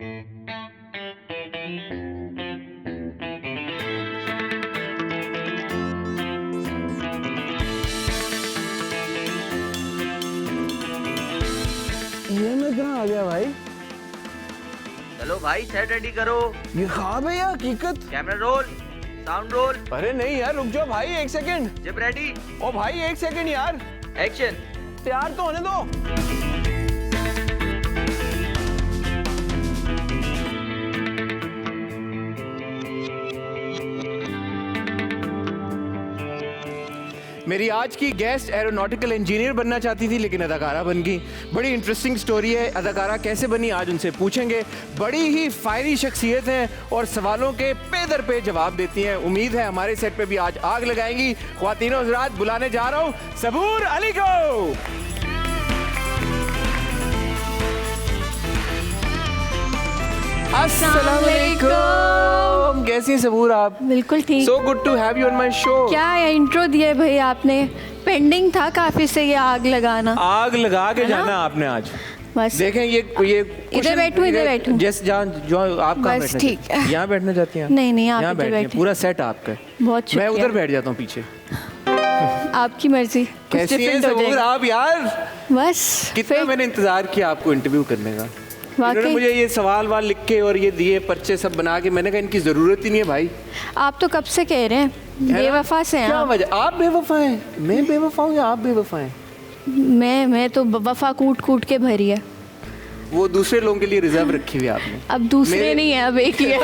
ये मैं कहाँ आ गया भाई? चलो भाई सेट रेडी करो। ये ख्वाब है या हकीकत? Camera roll, sound role. अरे नहीं यार, रुक जाओ भाई, एक सेकंड। Zip ready. ओ भाई एक सेकंड यार, एक्शन। तैयार तो होने दो। मेरी आज की गेस्ट एरोनॉटिकल इंजीनियर बनना चाहती थी लेकिन अदाकारा बन गई। बड़ी इंटरेस्टिंग स्टोरी है, अदाकारा कैसे बनी आज उनसे पूछेंगे। बड़ी ही फायरी शख्सियत हैं और सवालों के पे दर पे जवाब देती हैं। उम्मीद है हमारे सेट पे भी आज आग लगाएंगी। ख्वातीनो हज़रात, बुलाने जा रहा हूँ सबूर अली को। अस्सलाम वालेकुम, कैसी हैं सबूर आप? बिल्कुल ठीक। So good to have you on my show. क्या इंट्रो दिया भाई आपने, पेंडिंग था काफी से ये आग लगाना। आग लगा के जाना आपने आज। बस देखें ये इधर बैठूं। जैसे जहाँ जो आप कहाँ बस बैठना ठीक चाहती हैं? यहाँ बैठना चाहती हैं? नहीं, आप यहाँ इधर बैठिए, बैठिए। पूरा सेट आपका है। बहुत मैं शुक्रिया। उधर बैठ जाता हूँ पीछे। आपकी मर्जी, कुछ कैसी हैं different हो सबूर जाएगा। आप यार? बस कितना फिर मैंने इंतजार किया आपको इंटरव्यू करने का। इन्होंने वाकई मुझे ये सवाल वाल लिख के और ये दिए पर्चे सब बना के, मैंने कहा इनकी जरूरत ही नहीं है भाई। आप तो कब से कह रहे हैं बेवफा से हैं क्या आप। वजह? आप बेवफा हैं? मैं बेवफा हूँ या आप बेवफा हैं? मैं तो वफा कूट कूट के भरी है। वो दूसरे लोगों के लिए रिजर्व रखी हुई है आपने। अब दूसरे मेरे- नहीं है, अब एक ही है।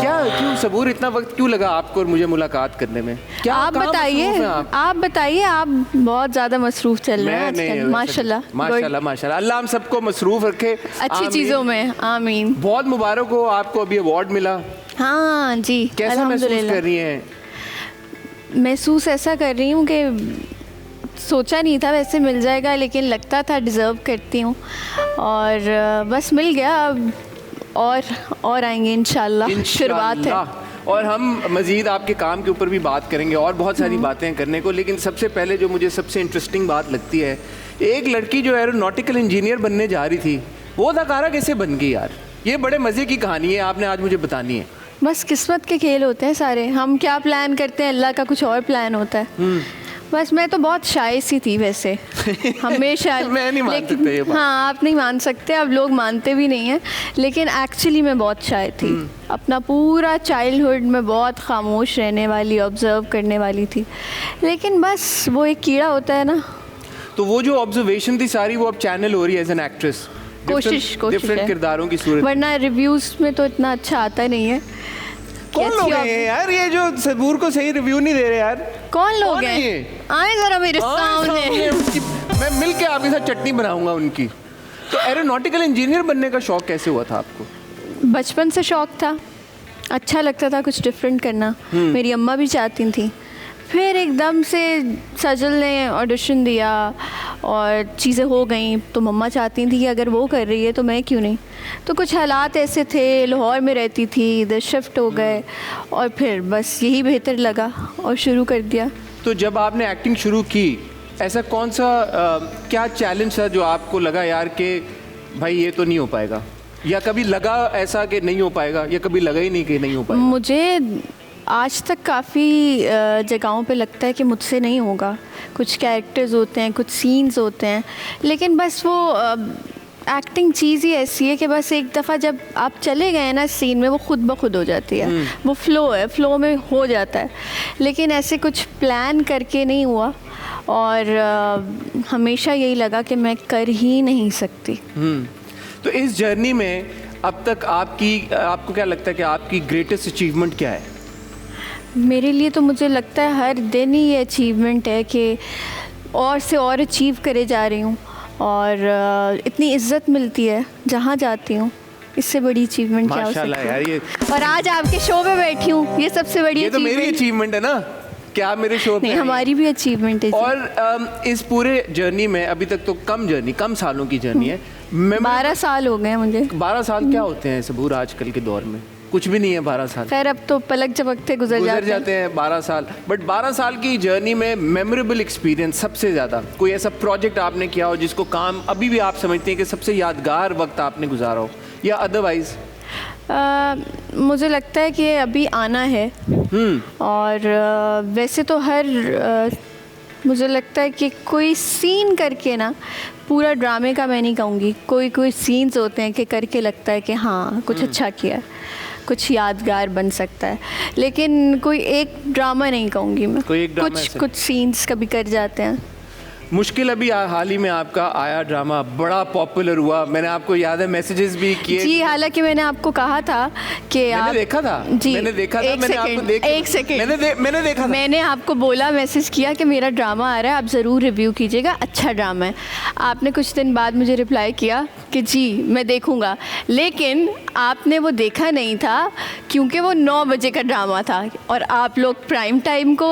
क्या क्यों सबूर, इतना वक्त क्यों लगा आपको और मुझे मुलाकात करने में? क्या आप कहाँ बताइए, मसरूफ हैं आप? आप बताइए, आप बहुत ज्यादा मसरूफ चल रहे हैं आजकल। माशाल्लाह माशाल्लाह माशाल्लाह, अल्लाह हम सबको मसरूफ रखे अच्छी आमीन। चीजों में आमीन। बहुत मुबारक हो आपको, अभी अवार्ड मिला। हाँ जी, कैसा महसूस अल्हम्दुलिल्लाह। कर रही हैं? महसूस ऐसा कर रही हूँ कि सोचा नहीं था वैसे मिल जाएगा, लेकिन लगता था डिज़र्व करती हूँ और बस मिल गया। अब और आएंगे इंशाल्लाह। शुरुआत है। और हम मज़ीद आपके काम के ऊपर भी बात करेंगे और बहुत सारी बातें करने को। लेकिन सबसे पहले जो मुझे सबसे इंटरेस्टिंग बात लगती है, एक लड़की जो एरोनॉटिकल इंजीनियर बनने जा रही थी वो अदाकारा कैसे बन गई यार? ये बड़े मज़े की कहानी है, आपने आज मुझे बतानी है। बस किस्मत के खेल होते हैं सारे। हम क्या प्लान करते हैं, अल्लाह का कुछ और प्लान होता है। बस मैं तो बहुत शाय सी थी वैसे हमेशा। मैं नहीं मान सकता ये बात। हाँ, आप नहीं मान सकते, अब लोग मानते भी नहीं हैं, लेकिन एक्चुअली मैं बहुत शाय थी। अपना पूरा चाइल्डहुड में बहुत खामोश रहने वाली, ऑब्जर्व करने वाली थी। लेकिन बस वो एक कीड़ा होता है ना। तो वो जो ऑब्जर्वेशन थी सारी वो अब चैनल हो रही है एज एन एक्ट्रेस। कोशिश डिफरेंट है। किरदारों की सूरत। वरना रिव्यूज़ में तो इतना अच्छा आता नहीं है। कौन कैसी लोग आप- हैं ये यार, ये जो सबूर को सही रिव्यू नहीं दे रहे यार? कौन लोग कौन है हैं? ये? आए जरा मेरे सामने सामने। मैं मिल के आपके साथ चटनी बनाऊंगा उनकी। तो एरोनॉटिकल इंजीनियर बनने का शौक कैसे हुआ था आपको? बचपन से शौक था, अच्छा लगता था कुछ डिफरेंट करना। मेरी अम्मा भी चाहती थी। फिर एकदम से सजल ने ऑडिशन दिया और चीज़ें हो गई, तो मम्मा चाहती थी कि अगर वो कर रही है तो मैं क्यों नहीं। तो कुछ हालात ऐसे थे, लाहौर में रहती थी, इधर शिफ्ट हो गए और फिर बस यही बेहतर लगा और शुरू कर दिया। तो जब आपने एक्टिंग शुरू की, ऐसा कौन सा क्या चैलेंज था जो आपको लगा यार कि भाई ये तो नहीं हो पाएगा? या कभी लगा ऐसा कि नहीं हो पाएगा, या कभी लगा ही नहीं कि नहीं हो पाएगा? मुझे आज तक काफ़ी जगहों पे लगता है कि मुझसे नहीं होगा। कुछ कैरेक्टर्स होते हैं, कुछ सीन्स होते हैं, लेकिन बस वो एक्टिंग चीज़ ही ऐसी है कि बस एक दफ़ा जब आप चले गए ना सीन में, वो खुद ब खुद हो जाती है। वो फ्लो है, फ्लो में हो जाता है। लेकिन ऐसे कुछ प्लान करके नहीं हुआ और हमेशा यही लगा कि मैं कर ही नहीं सकती। तो इस जर्नी में अब तक आपको क्या लगता है कि आपकी ग्रेटेस्ट अचीवमेंट क्या है? मेरे लिए तो मुझे लगता है हर दिन ही ये अचीवमेंट है कि और से और अचीव करे जा रही हूँ और इतनी इज्जत मिलती है जहाँ जाती हूँ। इससे बड़ी अचीवमेंट क्या हो सकती माशाल्लाह यार, ये है। और आज आपके शो पे बैठी हूँ, ये सबसे बड़ी ये तो मेरी achievement- अचीवमेंट है ना, क्या आप मेरे शो पे नहीं, आई? हमारी भी अचीवमेंट है जी। और इस पूरे जर्नी में अभी तक तो कम सालों की जर्नी है। 12 साल हो गए हैं मुझे। 12 साल क्या होते हैं सबूर आजकल के दौर में? कुछ भी नहीं है 12 साल। खैर अब तो पलक झपकते गुजर जाते हैं 12 साल। बट 12 साल की जर्नी में मेमोरेबल एक्सपीरियंस सबसे ज़्यादा कोई ऐसा प्रोजेक्ट आपने किया हो जिसको काम अभी भी आप समझते हैं कि सबसे यादगार वक्त आपने गुजारा हो, या अदरवाइज? मुझे लगता है कि अभी आना है। और वैसे तो मुझे लगता है कि कोई सीन करके ना, पूरा ड्रामे का मैं नहीं कहूँगी, कोई सीन्स होते हैं कि करके लगता है कि हाँ कुछ अच्छा किया, कुछ यादगार बन सकता है, लेकिन कोई एक ड्रामा नहीं कहूँगी मैं। कोई एक ड्रामा कुछ सीन्स कभी कर जाते हैं। मुश्किल अभी हाल ही में आपका आया ड्रामा, बड़ा पॉपुलर हुआ, मैंने आपको याद है मैसेजेस भी किए। जी, हालांकि मैंने आपको कहा था कि मैंने देखा था। जी, मैंने देखा था। एक सेकंड मैंने देखा था। मैंने आपको बोला, मैसेज किया कि मेरा ड्रामा आ रहा है, आप ज़रूर रिव्यू कीजिएगा, अच्छा ड्रामा है। आपने कुछ दिन बाद मुझे रिप्लाई किया कि जी मैं देखूंगा, लेकिन आपने वो देखा नहीं था क्योंकि वो 9 बजे का ड्रामा था और आप लोग प्राइम टाइम को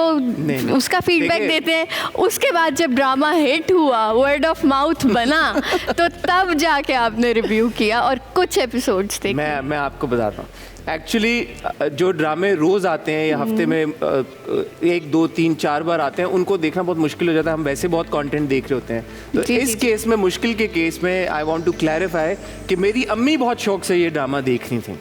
उसका फीडबैक देते हैं। उसके बाद जब ड्रामा हिट हुआ, वर्ड ऑफ माउथ बना, तो तब जाके आपने रिव्यू किया और कुछ एपिसोड्स देखे। मैं आपको बताता हूँ, एक्चुअली जो ड्रामे रोज़ आते हैं या हफ्ते में 1, 2, 3, 4 बार आते हैं, उनको देखना बहुत मुश्किल हो जाता है। हम वैसे बहुत कंटेंट देख रहे होते हैं। तो इस केस में, मुश्किल के केस में, आई वांट टू क्लैरिफाई कि मेरी अम्मी बहुत शौक से ये ड्रामा देख रही थी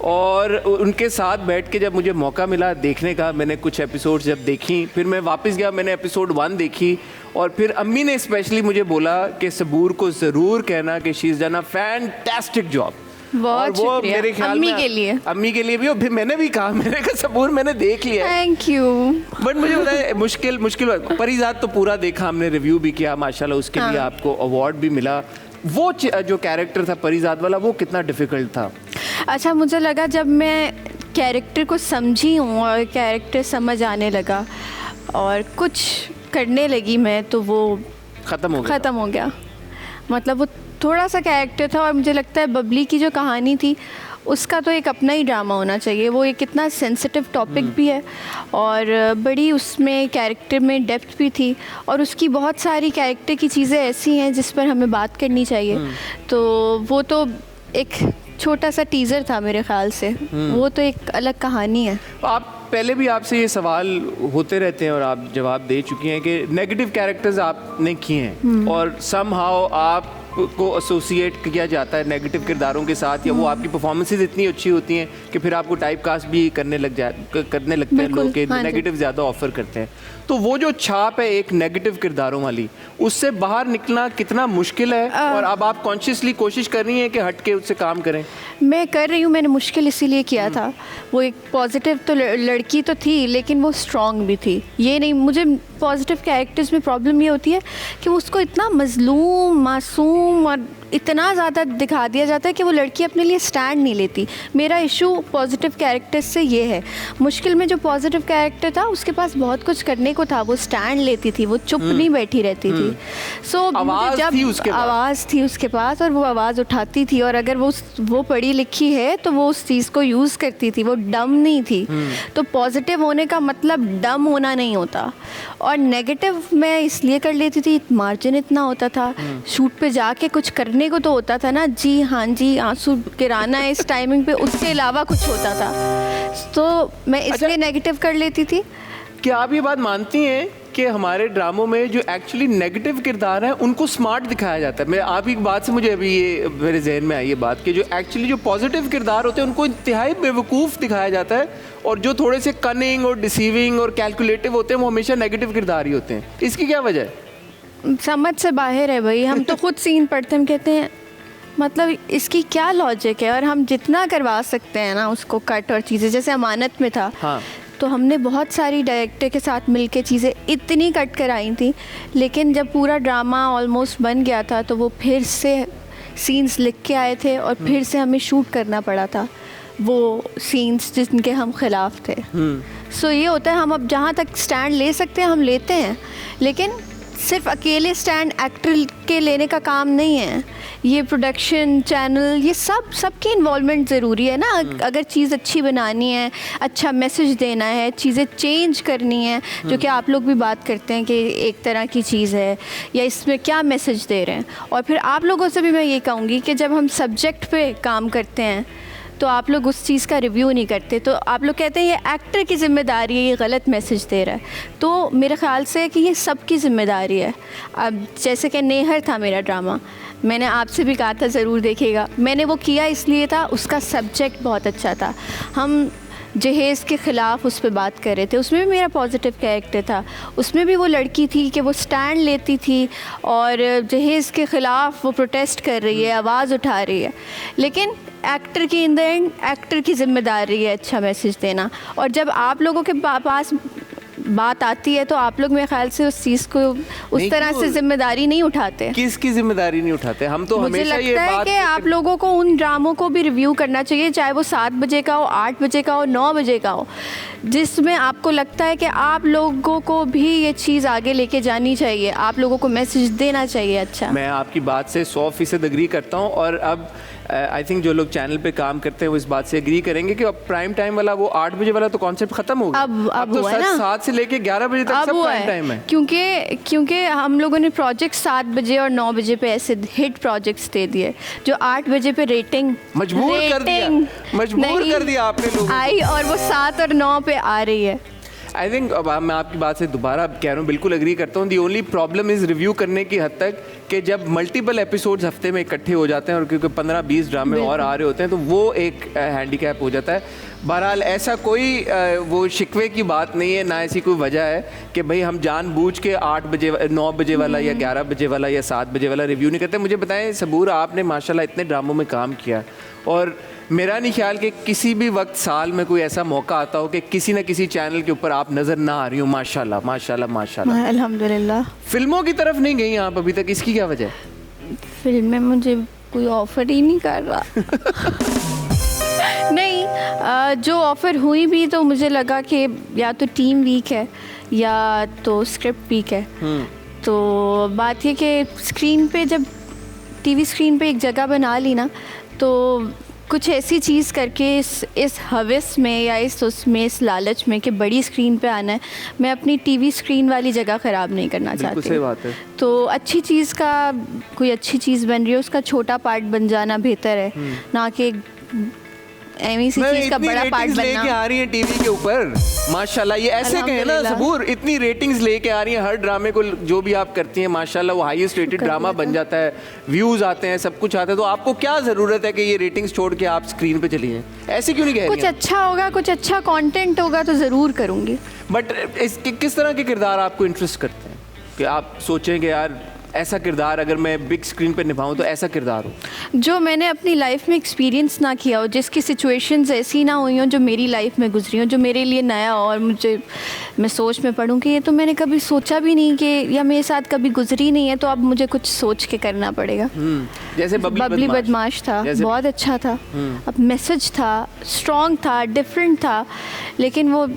और उनके साथ बैठ के जब मुझे मौका मिला देखने का, मैंने कुछ एपिसोड्स जब देखी, फिर मैं वापस गया, मैंने एपिसोड 1 देखी और फिर अम्मी ने स्पेशली मुझे बोला कि सबूर को ज़रूर कहना कि she is done a fantastic job. बहुत वो मेरे ख्याल अम्मी में के लिए, अम्मी के लिए भी, और फिर मैंने भी कहा, मैंने कहा सबूर मैंने देख लिया। Thank you. बट मुझे बताए मुश्किल परिजात तो पूरा देखा हमने, रिव्यू भी किया माशाल्लाह, उसके लिए आपको अवार्ड भी मिला। वो जो कैरेक्टर था परिजात वाला, वो कितना डिफ़िकल्ट था? अच्छा, मुझे लगा जब मैं कैरेक्टर को समझी हूँ और कैरेक्टर समझ आने लगा और कुछ करने लगी मैं, तो वो ख़त्म हो गया। मतलब वो थोड़ा सा कैरेक्टर था और मुझे लगता है बबली की जो कहानी थी उसका तो एक अपना ही ड्रामा होना चाहिए। वो एक इतना सेंसिटिव टॉपिक भी है और बड़ी उसमें कैरेक्टर में डेप्थ भी थी और उसकी बहुत सारी कैरेक्टर की चीज़ें ऐसी हैं जिस पर हमें बात करनी चाहिए। तो वो तो एक छोटा सा टीज़र था मेरे ख्याल से, वो तो एक अलग कहानी है। आप पहले भी आपसे ये सवाल होते रहते हैं और आप जवाब दे चुकी हैं कि नेगेटिव कैरेक्टर्स आपने किए हैं और समहाउ आप को एसोसिएट किया जाता है नेगेटिव किरदारों के साथ, या वो आपकी परफॉर्मेंसेस इतनी अच्छी होती हैं कि फिर आपको टाइप कास्ट भी करने लगते हैं लोग कि नेगेटिव ज़्यादा ऑफर करते हैं। तो वो जो छाप है एक नेगेटिव किरदारों वाली, उससे बाहर निकलना कितना मुश्किल है और अब आप कॉन्शियसली कोशिश कर रही हैं कि हट के उससे काम करें? मैं कर रही हूँ, मैंने मुश्किल इसीलिए किया था। वो एक पॉजिटिव तो लड़की तो थी, लेकिन वो स्ट्रॉन्ग भी थी। ये नहीं, मुझे पॉजिटिव कैरेक्टर्स में प्रॉब्लम ये होती है कि उसको इतना मजलूम, मासूम और इतना ज़्यादा दिखा दिया जाता है कि वो लड़की अपने लिए स्टैंड नहीं लेती। मेरा इशू पॉजिटिव कैरेक्टर्स से ये है। मुश्किल में जो पॉजिटिव कैरेक्टर था उसके पास बहुत कुछ करने को था, वो स्टैंड लेती थी, वो चुप नहीं बैठी रहती थी। सो जब आवाज़ थी उसके पास और वो आवाज़ उठाती थी, और अगर वो पढ़ी लिखी है तो वो उस चीज़ को यूज़ करती थी, वो डम नहीं थी। तो पॉजिटिव होने का मतलब डम होना नहीं होता। और नेगेटिव मैं इसलिए कर लेती थी, मार्जिन इतना होता था, शूट पे जाके कुछ करने को तो होता था ना, जी हाँ जी आंसू गिराना है इस टाइमिंग पे, उसके अलावा कुछ होता था, तो मैं इसलिए नेगेटिव कर लेती थी। क्या आप ये बात मानती हैं कि हमारे ड्रामों में जो एक्चुअली नेगेटिव किरदार हैं उनको स्मार्ट दिखाया जाता है? मैं आप एक बात से मुझे अभी ये मेरे जहन में आई ये बात कि जो एक्चुअली जो पॉजिटिव किरदार होते हैं उनको इंतहाई बेवकूफ़ दिखाया जाता है, और जो थोड़े से कनिंग और डिसीविंग और कैलकुलेटिव होते हैं वो हमेशा नेगेटिव किरदार ही होते हैं। इसकी क्या वजह है? समझ से बाहर है भाई। हम तो खुद सीन पढ़ते हैं, हम कहते हैं मतलब इसकी क्या लॉजिक है, और हम जितना करवा सकते हैं ना उसको कट और चीज़ें, जैसे अमानत में था। हाँ। तो हमने बहुत सारी डायरेक्टर के साथ मिलके चीज़ें इतनी कट कराई थी, लेकिन जब पूरा ड्रामा ऑलमोस्ट बन गया था तो वो फिर से सीन्स लिख के आए थे और फिर से हमें शूट करना पड़ा था वो सीन्स जिनके हम ख़िलाफ़ थे। सो ये होता है, हम अब जहाँ तक स्टैंड ले सकते हैं हम लेते हैं, लेकिन सिर्फ अकेले स्टैंड एक्टर के लेने का काम नहीं है। ये प्रोडक्शन, चैनल, ये सबकी इन्वॉल्वमेंट ज़रूरी है ना। अगर चीज़ अच्छी बनानी है, अच्छा मैसेज देना है, चीज़ें चेंज करनी है, जो कि आप लोग भी बात करते हैं कि एक तरह की चीज़ है या इसमें क्या मैसेज दे रहे हैं। और फिर आप लोगों से भी मैं ये कहूँगी कि जब हम सब्जेक्ट पे काम करते हैं तो आप लोग उस चीज़ का रिव्यू नहीं करते, तो आप लोग कहते हैं ये एक्टर की जिम्मेदारी है, ये गलत मैसेज दे रहा है। तो मेरे ख्याल से कि ये सबकी जिम्मेदारी है। अब जैसे कि नेहर था मेरा ड्रामा, मैंने आपसे भी कहा था ज़रूर देखिएगा, मैंने वो किया इसलिए था, उसका सब्जेक्ट बहुत अच्छा था। हम जहेज़ के ख़िलाफ़ उस पर बात कर रहे थे, उसमें भी मेरा पॉजिटिव कैरेक्टर था। उसमें भी वो लड़की थी कि वो स्टैंड लेती थी और जहेज़ के ख़िलाफ़ वो प्रोटेस्ट कर रही है, आवाज़ उठा रही है। लेकिन एक्टर की इन द एंड एक्टर की ज़िम्मेदारी है अच्छा मैसेज देना। और जब आप लोगों के पास बात आती है तो आप लोग मेरे ख्याल से उस चीज़ को उस तरह से जिम्मेदारी नहीं उठाते। किसकी जिम्मेदारी नहीं उठाते? हम तो मुझे हमेशा ये लगता है बात कि आप लोगों को उन ड्रामों को भी रिव्यू करना चाहिए, चाहे वो 7 बजे का हो, 8 बजे का हो, 9 बजे का हो, जिसमें आपको लगता है कि आप लोगों को भी ये चीज़ आगे लेके जानी चाहिए, आप लोगों को मैसेज देना चाहिए अच्छा। मैं आपकी बात से 100% एग्री करता हूँ। और अब आई थिंक जो लोग चैनल पे काम करते हैं वो इस बात से एग्री करेंगे कि अब प्राइम टाइम वाला वो 8 बजे वाला तो कॉन्सेप्ट खत्म हो गया। अब तो हुआ है ना? 7 से लेके 11 बजे तक अब सब वो प्राइम टाइम है। क्योंकि हम लोगों ने प्रोजेक्ट 7 बजे और 9 बजे पे ऐसे हिट प्रोजेक्ट्स दे दिए जो 8 बजे पे रेटिंग मजबूर कर दिया आपने लोगों को। आई और वो 7 और 9 पे आ रही है। आई थिंक अब मैं आपकी बात से दोबारा कह रहा हूँ, बिल्कुल एग्री करता हूँ। The only problem is review करने की हद तक कि जब मल्टीपल एपिसोड्स हफ्ते में इकट्ठे हो जाते हैं और क्योंकि 15-20 ड्रामे और आ रहे होते हैं तो वो एक हैंडीकैप हो जाता है। बहरहाल ऐसा कोई वो शिकवे की बात नहीं है, ना ऐसी कोई वजह है कि भाई हम जानबूझ के 8 बजे 9 बजे वाला या 11 बजे वाला या 7 बजे वाला रिव्यू नहीं करते। मुझे बताएं सबूर, आपने माशाल्लाह इतने ड्रामों में काम किया और मेरा नहीं ख्याल कि किसी भी वक्त साल में कोई ऐसा मौका आता हो कि किसी न किसी चैनल के ऊपर आप नज़र ना आ रही हो। माशाल्लाह माशाल्लाह माशाल्लाह। अल्हम्दुलिल्लाह। फिल्मों की तरफ नहीं गई आप अभी तक, इसकी क्या वजह? फिल्म में मुझे कोई ऑफ़र ही नहीं कर रहा। नहीं, जो ऑफ़र हुई भी तो मुझे लगा कि या तो टीम वीक है या तो स्क्रिप्ट वीक है। तो बात ये कि स्क्रीन पे जब टीवी स्क्रीन पे एक जगह बना ली ना, तो कुछ ऐसी चीज़ करके इस हवस में या इस लालच में कि बड़ी स्क्रीन पे आना है, मैं अपनी टीवी स्क्रीन वाली जगह ख़राब नहीं करना चाहती। सही बात है। तो अच्छी चीज़ का कोई अच्छी चीज़ बन रही है उसका छोटा पार्ट बन जाना बेहतर है, ना कि ऐसी चीज़ का बड़ा पार्ट बनना। लेके आ रही है टीवी के ऊपर माशाल्लाह, ये ऐसे कहे ना सबूर, इतनी रेटिंग्स लेके आ रही हैं हर ड्रामे को जो भी आप करती हैं माशाल्लाह वो हाईएस्ट रेटेड ड्रामा बन जाता है, व्यूज आते हैं, सब कुछ आता है। तो आपको क्या ज़रूरत है कि ये रेटिंग्स छोड़ के आप स्क्रीन पे चली जाएं? ऐसे क्यों नहीं कह रही हैं? कुछ अच्छा होगा, कुछ अच्छा कंटेंट होगा तो ज़रूर करूँगी। बट किस तरह के किरदार आपको इंटरेस्ट करते हैं कि आप सोचें कि यार ऐसा किरदार अगर मैं बिग स्क्रीन पे निभाऊं तो ऐसा किरदार हो जो मैंने अपनी लाइफ में एक्सपीरियंस ना किया हो, जिसकी सिचुएशंस ऐसी ना हुई हो जो मेरी लाइफ में गुजरी हो, जो मेरे लिए नया हो और मैं सोच में पढ़ूं कि ये तो मैंने कभी सोचा भी नहीं कि या मेरे साथ कभी गुजरी नहीं है, तो अब मुझे कुछ सोच के करना पड़ेगा। जैसे बबली बदमाश था, बहुत अच्छा था, अब मैसेज था, स्ट्रॉन्ग था, डिफरेंट था, लेकिन वो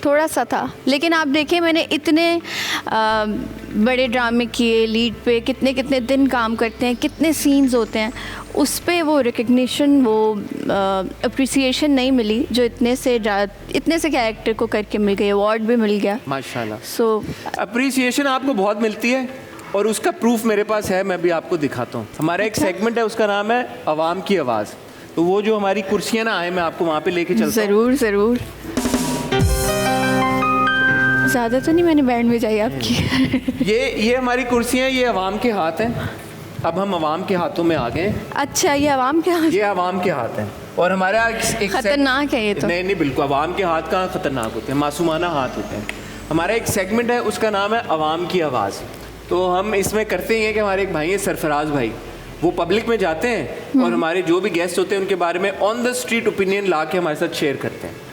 थोड़ा सा था। लेकिन आप देखें मैंने इतने बड़े ड्रामे किए, लीड पे कितने कितने दिन काम करते हैं, कितने सीन्स होते हैं, उस पे वो रिकग्निशन, वो अप्रिसिएशन नहीं मिली जो इतने से कैरेक्टर को करके मिल गई, अवार्ड भी मिल गया माशाल्लाह। सो अप्रिसिएशन आपको बहुत मिलती है और उसका प्रूफ मेरे पास है, मैं भी आपको दिखाता हूँ। हमारा एक सेगमेंट है, उसका नाम है अवाम की आवाज़। तो वो जो हमारी कुर्सियाँ ना आए, मैं आपको वहाँ पे लेके चलता हूँ। ज़रूर ज़रूर। ज़्यादा तो नहीं मैंने बैंड बजाई आपकी। ये हमारी कुर्सियाँ, ये अवाम के हाथ हैं। अब हम अवाम के हाथों में आ गए। अच्छा, ये अवाम के हाथ? ये अवाम के हाथ हैं और हमारा एक खतरनाक है ये तो। नहीं बिल्कुल, अवाम के हाथ कहाँ खतरनाक होते हैं, मासूमाना हाथ होते हैं। हमारा एक सेगमेंट है, उसका नाम है अवाम की आवाज़। तो हम इसमें करते ही हैं कि हमारे एक भाई हैं सरफराज भाई, वो पब्लिक में जाते हैं और हमारे जो भी गेस्ट होते हैं उनके बारे में ऑन द स्ट्रीट ओपिनियन ला के हमारे साथ शेयर करते हैं।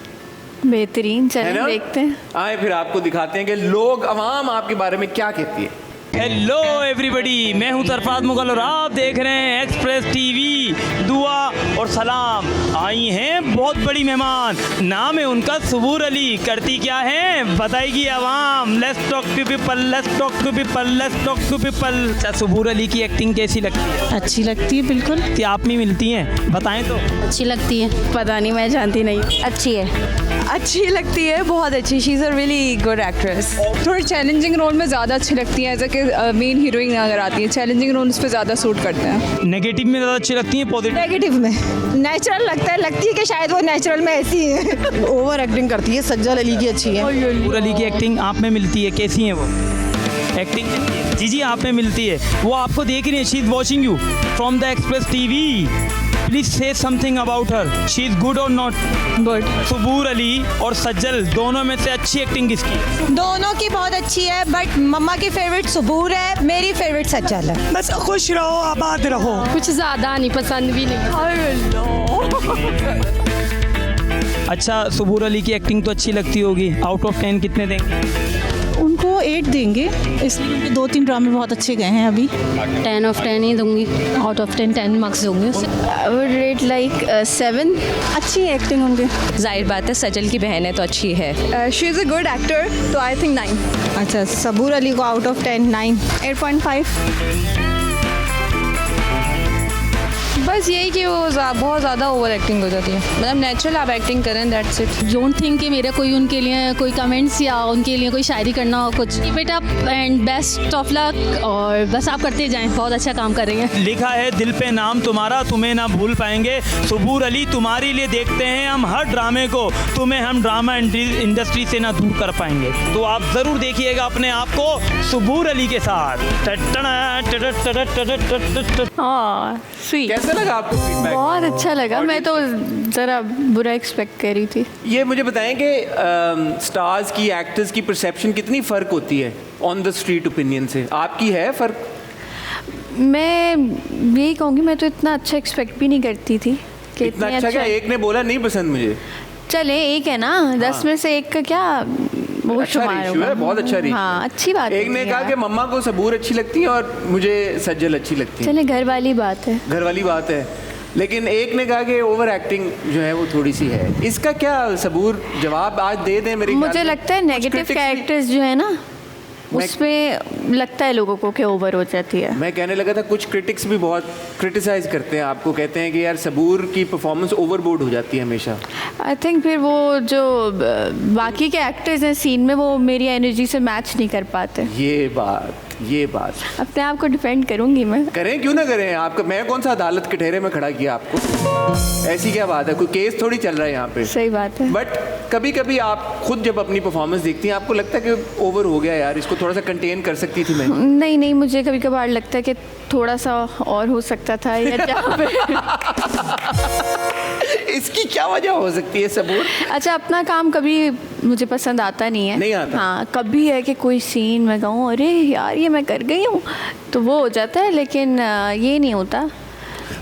बेहतरीन, चलिए देखते हैं। आए फिर आपको दिखाते हैं कि लोग अवाम आपके बारे में क्या कहती है। हेलो एवरीबॉडी, मैं हूं सरफराज मुगल और आप देख रहे हैं एक्सप्रेस टीवी। दुआ और सलाम। आई हैं बहुत बड़ी मेहमान, नाम है उनका सुबूर अली। करती क्या है बताएगी आवाम। Let's talk to people, let's talk to people, let's talk to people. अच्छा, सुबूर अली की एक्टिंग कैसी लगती है? अच्छी लगती है बिल्कुल। कि आप में मिलती हैं, बताएं तो। अच्छी लगती है, पता नहीं, मैं जानती नहीं। अच्छी है, अच्छी लगती है, बहुत अच्छी। She is a really good actress. थोड़ी चैलेंजिंग रोल में ज़्यादा अच्छी लगती है, जैसे कि मेन हीरोइन अगर आती है, चैलेंजिंग रोल उस पर ज़्यादा सूट करते हैं। नेगेटिव में ज़्यादा अच्छी लगती हैं, पॉजिटिव? नेगेटिव में नेचुरल लगती है कि शायद वो नेचुरल में ऐसी है। ओवर एक्टिंग करती है। सज्जल अली की अच्छी है। सुबूर अली की एक्टिंग आप में मिलती है, कैसी है वो एक्टिंग? जी जी, आप में मिलती है, वो आपको देख रही है। She is watching you from the express TV. Please से something about her. She is good और नॉट गुड। सुबूर अली और सज्जल दोनों में से अच्छी एक्टिंग किसकी है? दोनों की बहुत अच्छी है, बट मम्मा की फेवरेट सुबूर है, मेरी फेवरेट सज्जल है। बस खुश रहो, आबाद रहो। कुछ ज़्यादा नहीं पसंद भी नहीं। अच्छा, सुबूर अली की एक्टिंग तो अच्छी लगती होगी, आउट ऑफ 10 कितने देंगे? उनको 8 देंगे, इसलिए उनके 2-3 ड्रामे बहुत अच्छे गए हैं अभी। 10 ऑफ 10 ही दूंगी। आउट ऑफ 10 मार्क्स दूंगी उसे। I would rate like 7। अच्छी एक्टिंग होंगे। जाहिर बात है सजल की बहन है तो अच्छी है। She is a good actor, तो आई थिंक 9। अच्छा, सबूर अली को आउट ऑफ 10 9। 8.5। बस यही कि वो बहुत ज़्यादा ओवर एक्टिंग हो जाती है, मतलब नेचुरल आप एक्टिंग करें, दैट्स इट। डोंट थिंक कि मेरा कोई उनके लिए कोई कमेंट्स या उनके लिए कोई शायरी करना हो कुछ। Keep up and best of luck, और बस आप करते जाएं, बहुत अच्छा काम कर रही हैं। लिखा है दिल पे नाम तुम्हारा, तुम्हें ना भूल पाएंगे। सुबूर अली, तुम्हारे लिए देखते हैं हम हर ड्रामे को, तुम्हें हम ड्रामा इंडस्ट्री से ना दूर कर पाएंगे। तो आप ज़रूर देखिएगा अपने आप को सुबूर अली के साथ। हाँ, स्वीट। कैसा लगा आपको फीडबैक? बहुत अच्छा लगा। मैं तो ज़रा बुरा एक्सपेक्ट कर रही थी। ये मुझे बताएं कि स्टार्स की, एक्टर्स की परसेप्शन कितनी फ़र्क होती है ऑन द स्ट्रीट ओपिनियन से? आपकी है फ़र्क? मैं यही कहूँगी, मैं तो इतना अच्छा एक्सपेक्ट भी नहीं करती थी कि इतना इतने अच्छा क्या? एक ने बोला नहीं पसंद मुझे। चले, एक है ना, 10 में से एक का क्या वो अच्छा शुमार रेशियो होगा। है, बहुत अच्छा रेशियो। हाँ, अच्छी बात है। एक ने कहा कि मम्मा को सबूर अच्छी लगती है और मुझे सज्जल अच्छी लगती है। चले, घर वाली बात है। घर वाली बात है। लेकिन एक ने कहा कि ओवर एक्टिंग जो है वो थोड़ी सी है। इसका क्या सबूर जवाब आज दे दें? मेरे मुझे लगता है नेगेटिव कैरेक्टर्स जो है ना, उसमें लगता है लोगों को कि ओवर हो जाती है। मैं कहने लगा था कुछ क्रिटिक्स भी बहुत क्रिटिसाइज करते हैं आपको, कहते हैं कि यार सबूर की परफॉर्मेंस ओवरबोर्ड हो जाती है हमेशा। आई थिंक फिर वो जो बाकी के एक्टर्स हैं सीन में, वो मेरी एनर्जी से मैच नहीं कर पाते। ये बात अपने आप को डिफेंड करूंगी मैं। करें, क्यों ना करें? आपका मैं कौन सा अदालत के ठहरे में खड़ा किया आपको? ऐसी क्या बात है? कोई केस थोड़ी चल रहा है यहाँ पे। सही बात है। बट कभी कभी आप खुद जब अपनी परफॉर्मेंस देखती हैं, आपको लगता है कि ओवर हो गया यार, इसको थोड़ा सा कंटेन कर सकती थी मैं? नहीं, मुझे कभी कभार लगता है कि थोड़ा सा और हो सकता था, या जहाँ पे इसकी क्या वजह हो सकती है सबूर? अच्छा, अपना काम कभी मुझे पसंद आता नहीं है। नहीं आता? हाँ, कभी है कि कोई सीन मैं कहूँ अरे यार ये मैं कर गई हूँ, तो वो हो जाता है, लेकिन ये नहीं होता।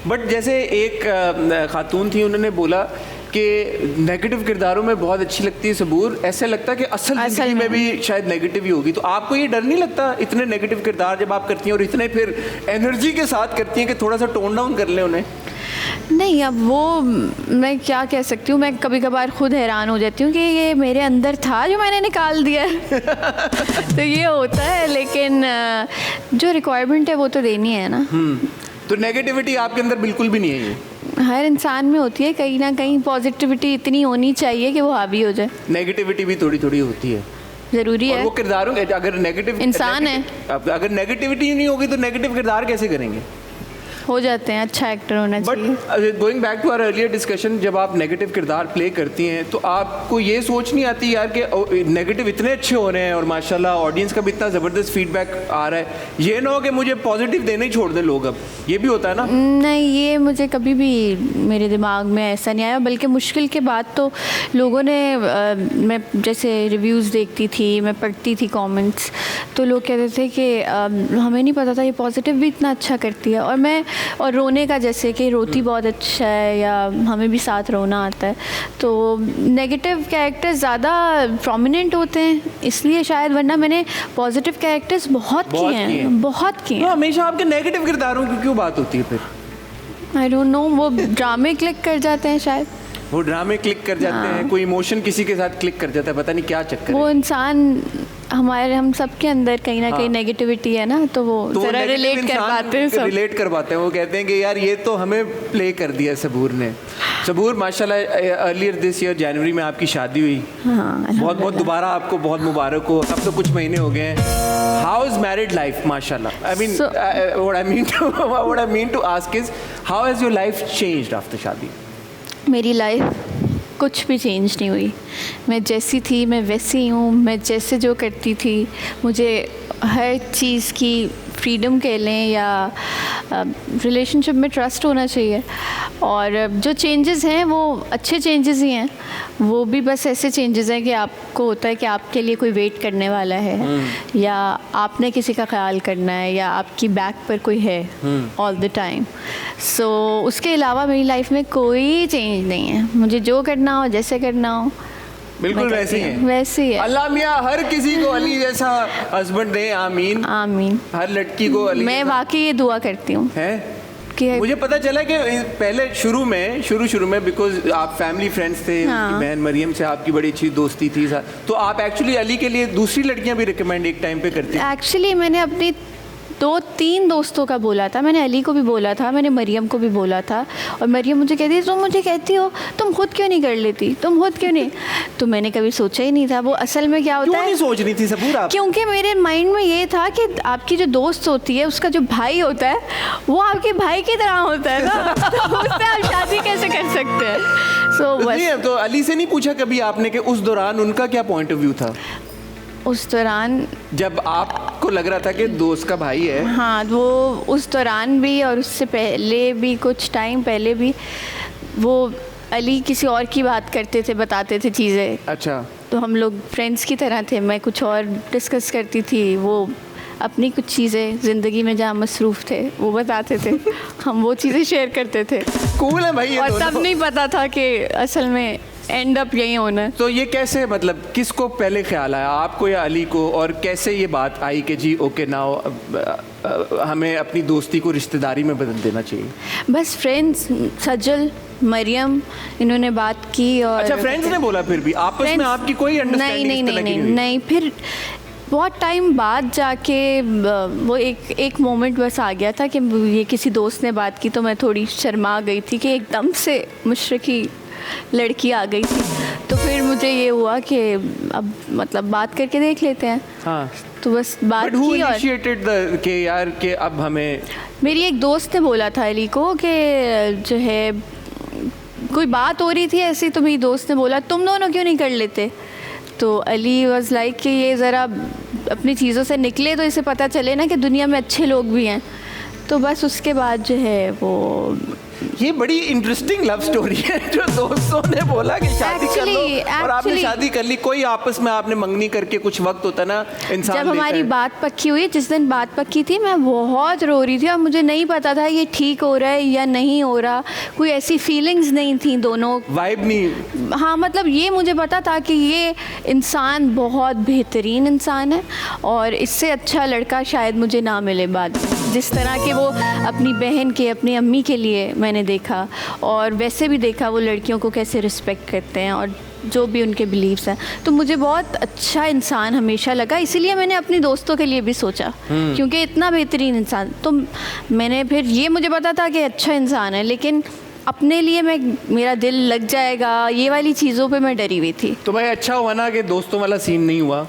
बट जैसे एक खातून थी, उन्होंने बोला कि नेगेटिव किरदारों में बहुत अच्छी लगती है सबूर, ऐसा लगता है कि असल जिंदगी में भी शायद नेगेटिव ही होगी। तो आपको ये डर नहीं लगता इतने नेगेटिव किरदार जब आप करती हैं और इतने फिर एनर्जी के साथ करती हैं कि थोड़ा सा टोन डाउन कर लें उन्हें? नहीं, अब वो मैं क्या कह सकती हूँ, मैं कभी कभार खुद हैरान हो जाती हूँ कि ये मेरे अंदर था जो मैंने निकाल दिया है। तो ये होता है, लेकिन जो रिक्वायरमेंट है वो तो देनी है ना। तो नेगेटिविटी आपके अंदर बिल्कुल भी नहीं है? ये हर इंसान में होती है, कहीं ना कहीं पॉजिटिविटी इतनी होनी चाहिए कि वो हावी हो जाए। नेगेटिविटी भी थोड़ी थोड़ी होती है, ज़रूरी और है। वो किरदारों अगर नेगेटिव इंसान है। अगर नेगेटिविटी नहीं होगी तो नेगेटिव किरदार कैसे करेंगे? हो जाते हैं, अच्छा एक्टर होना चाहिए। But going back to our earlier discussion, जब आप नेगेटिव किरदार प्ले करती हैं तो आपको ये सोच नहीं आती यार कि नेगेटिव इतने अच्छे हो रहे हैं और माशाल्लाह ऑडियंस का भी इतना ज़बरदस्त फीडबैक आ रहा है, ये ना हो कि मुझे पॉजिटिव देने ही छोड़ दें लोग? अब ये भी होता है ना? नहीं, ये मुझे कभी भी मेरे दिमाग में ऐसा नहीं आया, बल्कि मुश्किल के बाद तो लोगों ने मैं जैसे रिव्यूज़ देखती थी, मैं पढ़ती थी कमेंट्स, तो लोग कहते थे कि हमें नहीं पता था ये पॉजिटिव भी इतना अच्छा करती है। और रोने का, जैसे कि रोती बहुत अच्छा है, या हमें भी साथ रोना आता है। तो नेगेटिव कैरेक्टर्स ज़्यादा प्रोमिनेंट होते हैं इसलिए शायद, वरना मैंने पॉजिटिव कैरेक्टर्स बहुत किए हैं। तो हमेशा आपके नेगेटिव किरदारों की क्यों बात होती है फिर? आई डोंट नो, वो ड्रामे क्लिक कर जाते हैं शायद। वो ड्रामे क्लिक कर जाते हैं, कोई इमोशन किसी के साथ क्लिक कर जाता है, पता नहीं क्या चक्कर वो है। इंसान हम सबके अंदर कहीं ना कहीं नेगेटिविटी है ना, तो वो तो जरा रिलेट कर पाते हैं सब। रिलेट कर पाते हैं, वो कहते हैं कि यार ये तो हमें प्ले कर दिया सबूर ने। सबूर माशाल्लाह अर्लियर दिस ईयर जनवरी में आपकी शादी हुई। हाँ, बहुत बहुत दोबारा आपको बहुत मुबारक हो। अब तो कुछ महीने हो गए हैं। हाउ इज मैरिड लाइफ माशाल्लाह? I mean what I mean to ask is how has your life changed after शादी? मेरी लाइफ कुछ भी चेंज नहीं हुई। मैं जैसी थी मैं वैसी ही हूँ। मैं जैसे जो करती थी, मुझे हर चीज़ की फ्रीडम कह लें या रिलेशनशिप में ट्रस्ट होना चाहिए। और जो चेंजेस हैं वो अच्छे चेंजेस ही हैं। वो भी बस ऐसे चेंजेस हैं कि आपको होता है कि आपके लिए कोई वेट करने वाला है, या आपने किसी का ख्याल करना है, या आपकी बैक पर कोई है ऑल द टाइम। सो उसके अलावा मेरी लाइफ में कोई चेंज नहीं है। मुझे जो करना हो, जैसे करना हो, बिल्कुल वैसे ही है। वैसे ही है। अल्लाह मियाँ हर किसी को अली जैसा हस्बैंड दे, आमीन आमीन। हर लड़की को अली मैं वाकई ये दुआ करती हूँ है। कि मुझे पता चला कि पहले शुरू में बिकॉज आप फैमिली फ्रेंड्स थे, हाँ। बहन मरियम से आपकी बड़ी अच्छी दोस्ती थी, तो आप एक्चुअली अली के लिए दूसरी लड़कियां भी रिकमेंड एक टाइम पे करती थी? एक्चुअली मैंने अपनी 2-3 दोस्तों का बोला था। मैंने अली को भी बोला था, मैंने मरियम को भी बोला था। और मरियम मुझे कहती तुम मुझे कहती हो तुम खुद क्यों नहीं कर लेती, तुम खुद क्यों नहीं? तो मैंने कभी सोचा ही नहीं था। वो असल में क्या होता क्यों है, नहीं सोच रही थी सबूर आप? क्योंकि मेरे माइंड में ये था कि आपकी जो दोस्त होती है उसका जो भाई होता है वो आपके भाई की तरह होता है ना, तो उससे आप शादी कैसे कर सकते हैं? सो नहीं, तो अली से नहीं पूछा कभी आपने कि उस दौरान उनका क्या पॉइंट ऑफ व्यू था? उस दौरान जब आपको लग रहा था कि दोस्त का भाई है। हाँ, वो उस दौरान भी और उससे पहले भी, कुछ टाइम पहले भी, वो अली किसी और की बात करते थे, बताते थे चीज़ें। अच्छा। तो हम लोग फ्रेंड्स की तरह थे। मैं कुछ और डिस्कस करती थी, वो अपनी कुछ चीज़ें ज़िंदगी में जहाँ मसरूफ़ थे वो बताते थे, हम वो चीज़ें शेयर करते थे। कूल है भाई ये और दोनों। तब नहीं पता था कि असल में एंड अप यही होना है। तो ये कैसे, मतलब किसको पहले ख्याल आया, आपको या अली को? और कैसे ये बात आई कि जी ओके नाउ हमें अपनी दोस्ती को रिश्तेदारी में बदल देना चाहिए? बस फ्रेंड्स, सजल, मरियम, इन्होंने बात की। और अच्छा, फ्रेंड्स ने बोला? फिर भी आपस में आपकी कोई अंडरस्टैंडिंग नहीं, फिर बहुत टाइम बाद जाके वो एक मोमेंट बस आ गया था कि ये किसी दोस्त ने बात की तो मैं थोड़ी शर्मा गई थी कि एकदम से मुशरकी लड़की आ गई थी। तो फिर मुझे ये हुआ कि अब मतलब बात करके देख लेते हैं। हाँ। तो बस बात की। और इनिशिएटेड के यार कि अब हमें, मेरी एक दोस्त ने बोला था अली को कि जो है कोई बात हो रही थी ऐसी, तो मेरी दोस्त ने बोला तुम दोनों क्यों नहीं कर लेते? तो अली वाज लाइक कि ये ज़रा अपनी चीज़ों से निकले तो इसे पता चले ना कि दुनिया में अच्छे लोग भी हैं। तो बस उसके बाद जो है वो, ये बड़ी इंटरेस्टिंग लव स्टोरी है जो दोस्तों ने बोला कि शादी कर लो और आपने शादी कर ली। कोई आपस में आपने मंगनी करके, कुछ वक्त होता ना इंसान जब हमारी बात पक्की हुई, जिस दिन बात पक्की थी, मैं बहुत रो रही थी और मुझे नहीं पता था ये ठीक हो रहा है या नहीं हो रहा। कोई ऐसी फीलिंग्स नहीं थी, दोनों वाइब नहीं। हाँ, मतलब ये मुझे पता था कि ये इंसान बहुत बेहतरीन इंसान है और इससे अच्छा लड़का शायद मुझे ना मिले बाद में। जिस तरह के वो अपनी बहन के, अपनी अम्मी के लिए मैंने देखा, और वैसे भी देखा वो लड़कियों को कैसे रिस्पेक्ट करते हैं और जो भी उनके बिलीव्स हैं। तो मुझे बहुत अच्छा इंसान हमेशा लगा, इसीलिए मैंने अपनी दोस्तों के लिए भी सोचा, क्योंकि इतना बेहतरीन इंसान। तो मैंने फिर ये मुझे पता था कि अच्छा इंसान है, लेकिन अपने लिए मेरा दिल लग जाएगा, ये वाली चीज़ों पे मैं डरी हुई थी। तो भाई अच्छा हुआ ना कि दोस्तों वाला सीन नहीं हुआ।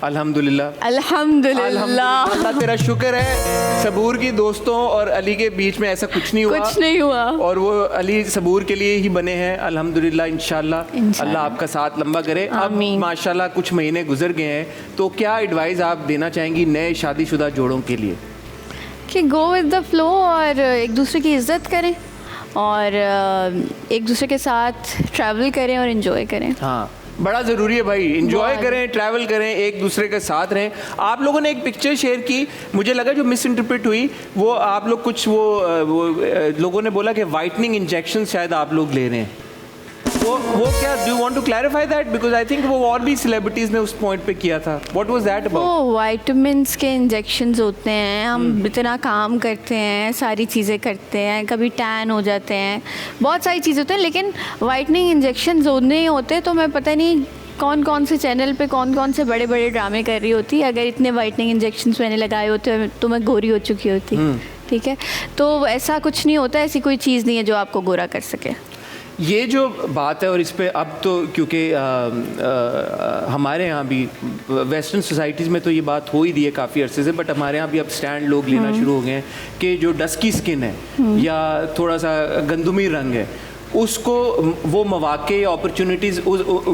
अल्हम्दुलिल्लाह। अल्हम्दुलिल्लाह। अल्लाह तेरा शुक्र है, सबूर की दोस्तों और अली के बीच में ऐसा कुछ नहीं हुआ। कुछ नहीं हुआ। और वो अली सबूर के लिए ही बने हैं अल्हम्दुलिल्लाह। इंशाल्लाह अल्लाह आपका साथ लंबा करे। अब माशाल्लाह कुछ महीने गुजर गए हैं, तो क्या एडवाइस आप देना चाहेंगी नए शादीशुदा जोड़ों के लिए? कि गो विद द फ्लो और एक दूसरे की इज़्ज़त करें और एक दूसरे के साथ ट्रैवल करें और इन्जॉय करें। हाँ, बड़ा ज़रूरी है भाई, इंजॉय करें, ट्रैवल करें, एक दूसरे के साथ रहें। आप लोगों ने एक पिक्चर शेयर की, मुझे लगा जो मिस इंटरप्रेट हुई, वो आप लोग कुछ वो लोगों ने बोला कि वाइटनिंग इंजेक्शन शायद आप लोग ले रहे हैं। वो क्या, do you want to clarify that, because I think वो और भी सेलिब्रिटीज ने उस पॉइंट पे किया था. What was that about? वो वाइटामिन्स के इंजेक्शंस होते हैं. हम इतना काम करते हैं, सारी चीज़ें करते हैं, कभी टैन हो जाते हैं, बहुत सारी चीज़ें होती हैं, लेकिन वाइटनिंग इंजेक्शंस नहीं होते. तो मैं पता नहीं कौन कौन से चैनल पे कौन कौन से बड़े बड़े ड्रामे कर रही होती. अगर इतने वाइटनिंग इंजेक्शंस मैंने लगाए होते तो मैं गोरी हो चुकी होती. ठीक है, तो ऐसा कुछ नहीं होता, ऐसी कोई चीज़ नहीं है जो आपको गोरा कर सके. ये जो बात है, और इस पे अब तो क्योंकि हमारे यहाँ भी वेस्टर्न सोसाइटीज़ में तो ये बात हो ही रही है काफ़ी अरसे से, बट हमारे यहाँ भी अब स्टैंड लोग लेना शुरू हो गए हैं कि जो डस्की स्किन है या थोड़ा सा गंदुमी रंग है, उसको वो मौके या अपॉर्चुनिटीज़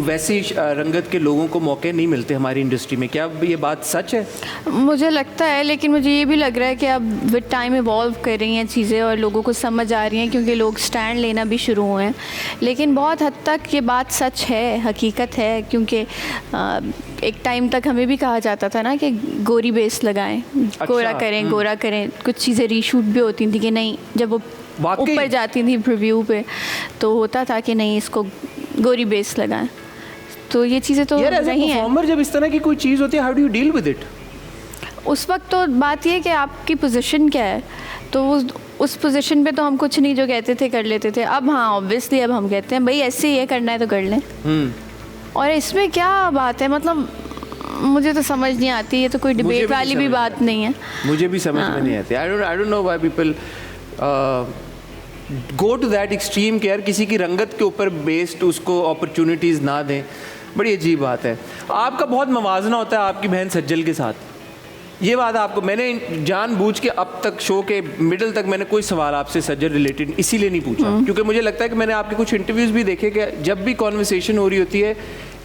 वैसी रंगत के लोगों को मौके नहीं मिलते हमारी इंडस्ट्री में. क्या ये बात सच है? मुझे लगता है, लेकिन मुझे ये भी लग रहा है कि अब विद टाइम इवॉल्व कर रही हैं चीज़ें और लोगों को समझ आ रही हैं, क्योंकि लोग स्टैंड लेना भी शुरू हुए हैं. लेकिन बहुत हद तक ये बात सच है, हकीकत है, क्योंकि एक टाइम तक हमें भी कहा जाता था ना कि गोरी बेस लगाएं, गोरा करें, गोरा करें. कुछ चीज़ें रीशूट भी होती थी कि नहीं, जब वो ऊपर जाती थी प्रीव्यू पे तो होता था कि नहीं, इसको गोरी बेस लगाएं. तो ये चीज़ें तो नहीं है. जब इस तरह की कोई चीज़ होती है, how do you deal with it? उस वक्त तो बात ये है कि आपकी पोजीशन क्या है, तो उस पोजीशन पे तो हम कुछ नहीं, जो कहते थे कर लेते थे. अब हाँ, ऑब्वियसली अब हम कहते हैं भाई ऐसे ही है, करना है तो कर लें. और इसमें क्या बात है, मतलब मुझे तो समझ नहीं आती. ये तो कोई डिबेट वाली भी बात नहीं है. मुझे भी समझ में नहीं आती. I don't know why people go to that extreme के यार किसी की रंगत के ऊपर बेस्ड उसको अपॉर्चुनिटीज़ ना दें. बड़ी अजीब बात है. आपका बहुत मवाजना होता है आपकी बहन सज्जल के साथ. ये बात आपको, मैंने जानबूझ के अब तक शो के मिडल तक मैंने कोई सवाल आपसे सज्जल रिलेटेड इसीलिए नहीं पूछा, क्योंकि मुझे लगता है कि मैंने आपके कुछ इंटरव्यूज़ भी देखे कि जब भी कॉन्वर्सेशन हो रही होती है,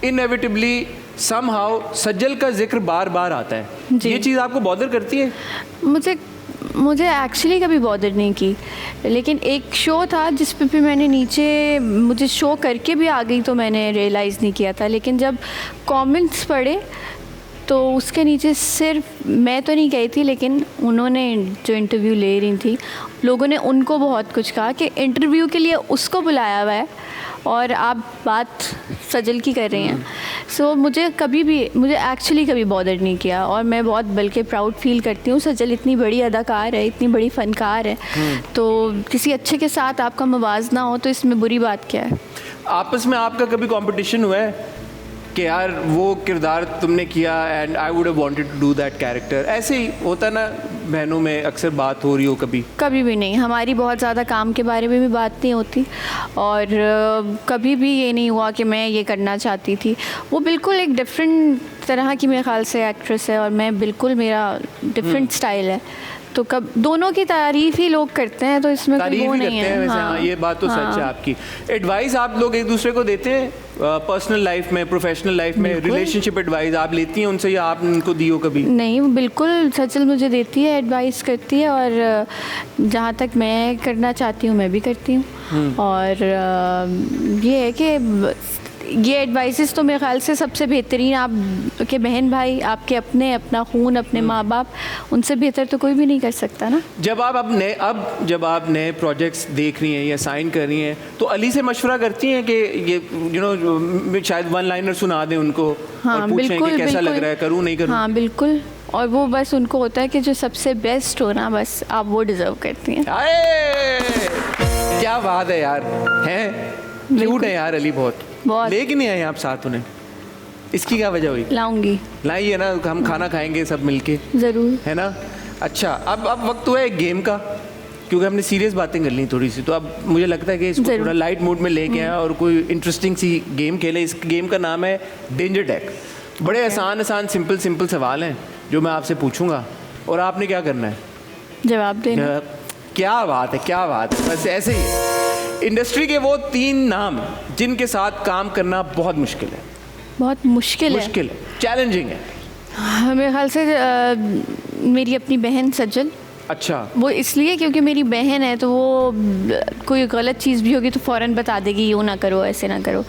इनएविटेबली समहाउ सज्जल का जिक्र बार बार आता है. ये चीज़ आपको बॉदर करती है? मुझे एक्चुअली कभी बॉदर नहीं की, लेकिन एक शो था जिस पे भी मैंने नीचे, मुझे शो करके भी आ गई तो मैंने रियलाइज़ नहीं किया था. लेकिन जब कमेंट्स पढ़े तो उसके नीचे सिर्फ मैं तो नहीं गई थी, लेकिन उन्होंने जो इंटरव्यू ले रही थी, लोगों ने उनको बहुत कुछ कहा कि इंटरव्यू के लिए उसको बुलाया हुआ है और आप बात सजल की कर रही हैं. सो मुझे एक्चुअली कभी बॉदर नहीं किया, और मैं बहुत बल्कि प्राउड फील करती हूँ. सजल इतनी बड़ी अदाकार है, इतनी बड़ी फ़नकार है, तो किसी अच्छे के साथ आपका मवाजना हो तो इसमें बुरी बात क्या है? आपस में आपका कभी कंपटीशन हुआ है कि यार वो किरदार तुमने किया and I would have wanted to do that character? ऐसे ही होता ना, बहनों में अक्सर बात हो रही हो कभी? कभी भी नहीं. हमारी बहुत ज़्यादा काम के बारे में भी बात नहीं होती, और कभी भी ये नहीं हुआ कि मैं ये करना चाहती थी. वो बिल्कुल एक डिफरेंट तरह की मेरे ख्याल से एक्ट्रेस है, और मैं बिल्कुल, मेरा डिफरेंट स्टाइल है. तो कब दोनों की तारीफ ही लोग करते हैं, तो इसमें कोई वो नहीं है. हाँ, ये बात तो सच है आपकी. एडवाइस आप लोग एक दूसरे को देते हैं पर्सनल लाइफ में, प्रोफेशनल लाइफ में? रिलेशनशिप एडवाइस आप लेती हैं उनसे या आप उनको दी हो कभी? नहीं, बिल्कुल सचल मुझे देती है, एडवाइस करती है, और जहाँ तक मैं करना चाहती हूँ मैं भी करती हूँ. और ये है कि ये एडवाइसेस तो मेरे ख्याल से सबसे बेहतरीन आप के बहन भाई, आपके अपना खून, अपने माँ बाप, उनसे बेहतर तो कोई भी नहीं कर सकता ना. जब जब आप नए प्रोजेक्ट्स देख रही हैं या साइन कर रही हैं, तो अली से मशवरा करती हैं कि ये शायद वन लाइनर सुना दें उनको? हाँ, और पूछें कि कैसा लग रहा है, करूँ नहीं करूँ? हाँ बिल्कुल. और वो बस उनको होता है कि जो सबसे बेस्ट हो ना, बस आप वो डिज़र्व करती हैं. क्या बात है यार, हैं क्यूट है यार अली, बहुत. लेके नहीं आए आप साथ उन्हें? इसकी क्या वजह हुई? लाऊंगी. लाइए ना, हम खाना खाएंगे सब मिलके, ज़रूर, है ना? अच्छा, अब वक्त हुआ है एक गेम का, क्योंकि हमने सीरियस बातें कर ली थोड़ी सी, तो अब मुझे लगता है कि इसको थोड़ा लाइट मूड में लेके आए और कोई इंटरेस्टिंग सी गेम खेलें. इस गेम का नाम है डेंजर टैग. बड़े आसान सिंपल सवाल हैं जो मैं आपसे पूछूंगा, और आपने क्या करना है? जवाब देना. क्या बात है, क्या बात है. बस ऐसे ही. इंडस्ट्री के वो 3 नाम जिनके साथ काम करना बहुत मुश्किल है. बहुत मुश्किल है, चैलेंजिंग है. मेरे ख्याल से मेरी अपनी बहन सज्जल. अच्छा. वो इसलिए क्योंकि मेरी बहन है, तो वो कोई गलत चीज़ भी होगी तो फ़ौरन बता देगी, यूँ ना करो, ऐसे ना करो.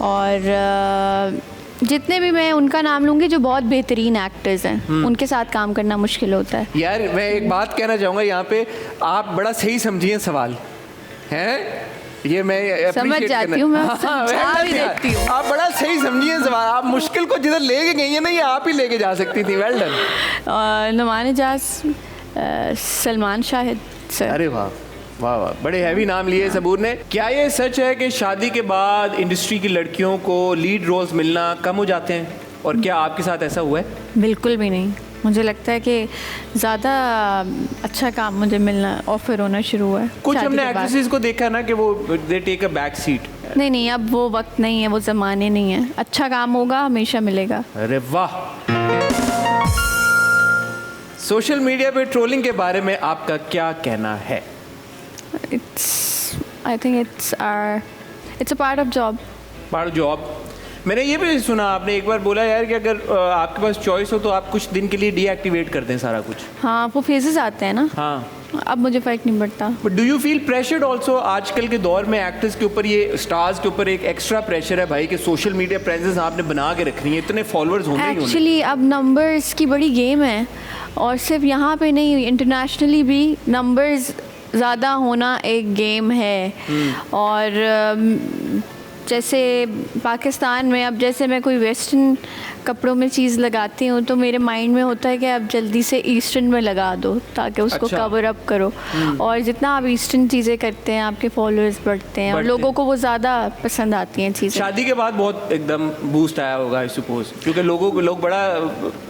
और जितने भी मैं उनका नाम लूँगी जो बहुत बेहतरीन एक्टर्स हैं, उनके साथ काम करना मुश्किल होता है. यार मैं एक बात कहना चाहूँगा यहाँ पे, आप बड़ा सही समझिए सवाल है. ये मैं समझ appreciate जाती करना- हूँ, मैं हाँ, समझा भी well done देती यार। हूँ। आप बड़ा सही समझिए सवाल, आप मुश्किल को जिधर लेके गई है ना, ये आप ही लेके जा सकती थी। Well done. नुमान जाज, सलमान शाहिद सर। अरे वाह वाह वाह, बड़े हैवी नाम लिए सबूर ने। क्या ये सच है कि शादी के बाद इंडस्ट्री की लड़कियों को लीड रोल्स मिलना कम हो जाते हैं, और क्या आपके साथ ऐसा हुआ है? बिल्कुल भी नहीं। मुझे लगता है कि ज़्यादा अच्छा काम मुझे मिलना ऑफर होना शुरू हुआ है कुछ शादी हमने के बाद। एक्ट्रेसेस को देखा ना कि वो they take a back seat. नहीं नहीं, अब वो वक्त नहीं है, वो ज़माने नहीं है। अच्छा काम होगा हमेशा मिलेगा। अरे वाह। सोशल मीडिया पे ट्रोलिंग के बारे में आपका क्या कहना है? I think it's a part of job. Part job. मैंने ये भी सुना, आपने एक बार बोला यार कि अगर आपके पास चॉइस हो तो आप कुछ दिन के लिए डीएक्टिवेट कर दें सारा कुछ। हाँ, वो फेजेस आते हैं ना। हाँ, अब मुझे फ़र्क नहीं पड़ता। But do you feel pressured also? आजकल के दौर में एक्टर्स के ऊपर, ये स्टार्स के ऊपर एक एक्स्ट्रा प्रेशर है भाई कि सोशल मीडिया प्रेजेंस आपने बना के रखनी है, इतने फॉलोअर्स होंगे ही होंगे। एक्चुअली अब नंबर्स की बड़ी गेम है, और सिर्फ यहाँ पे नहीं, इंटरनेशनली भी नंबर्स ज़्यादा होना एक गेम है। और जैसे पाकिस्तान में अब जैसे मैं कोई वेस्टर्न कपड़ों में चीज़ लगाती हूँ तो मेरे माइंड में होता है कि अब जल्दी से ईस्टर्न में लगा दो ताकि उसको अच्छा। कवर अप करो। और जितना आप ईस्टर्न चीज़ें करते हैं आपके फॉलोअर्स बढ़ते हैं और बढ़ते लोगों को वो ज़्यादा पसंद आती हैं चीज़ें। शादी के बाद बहुत एकदम बूस्ट आया होगा आई सपोज, क्योंकि लोग बड़ा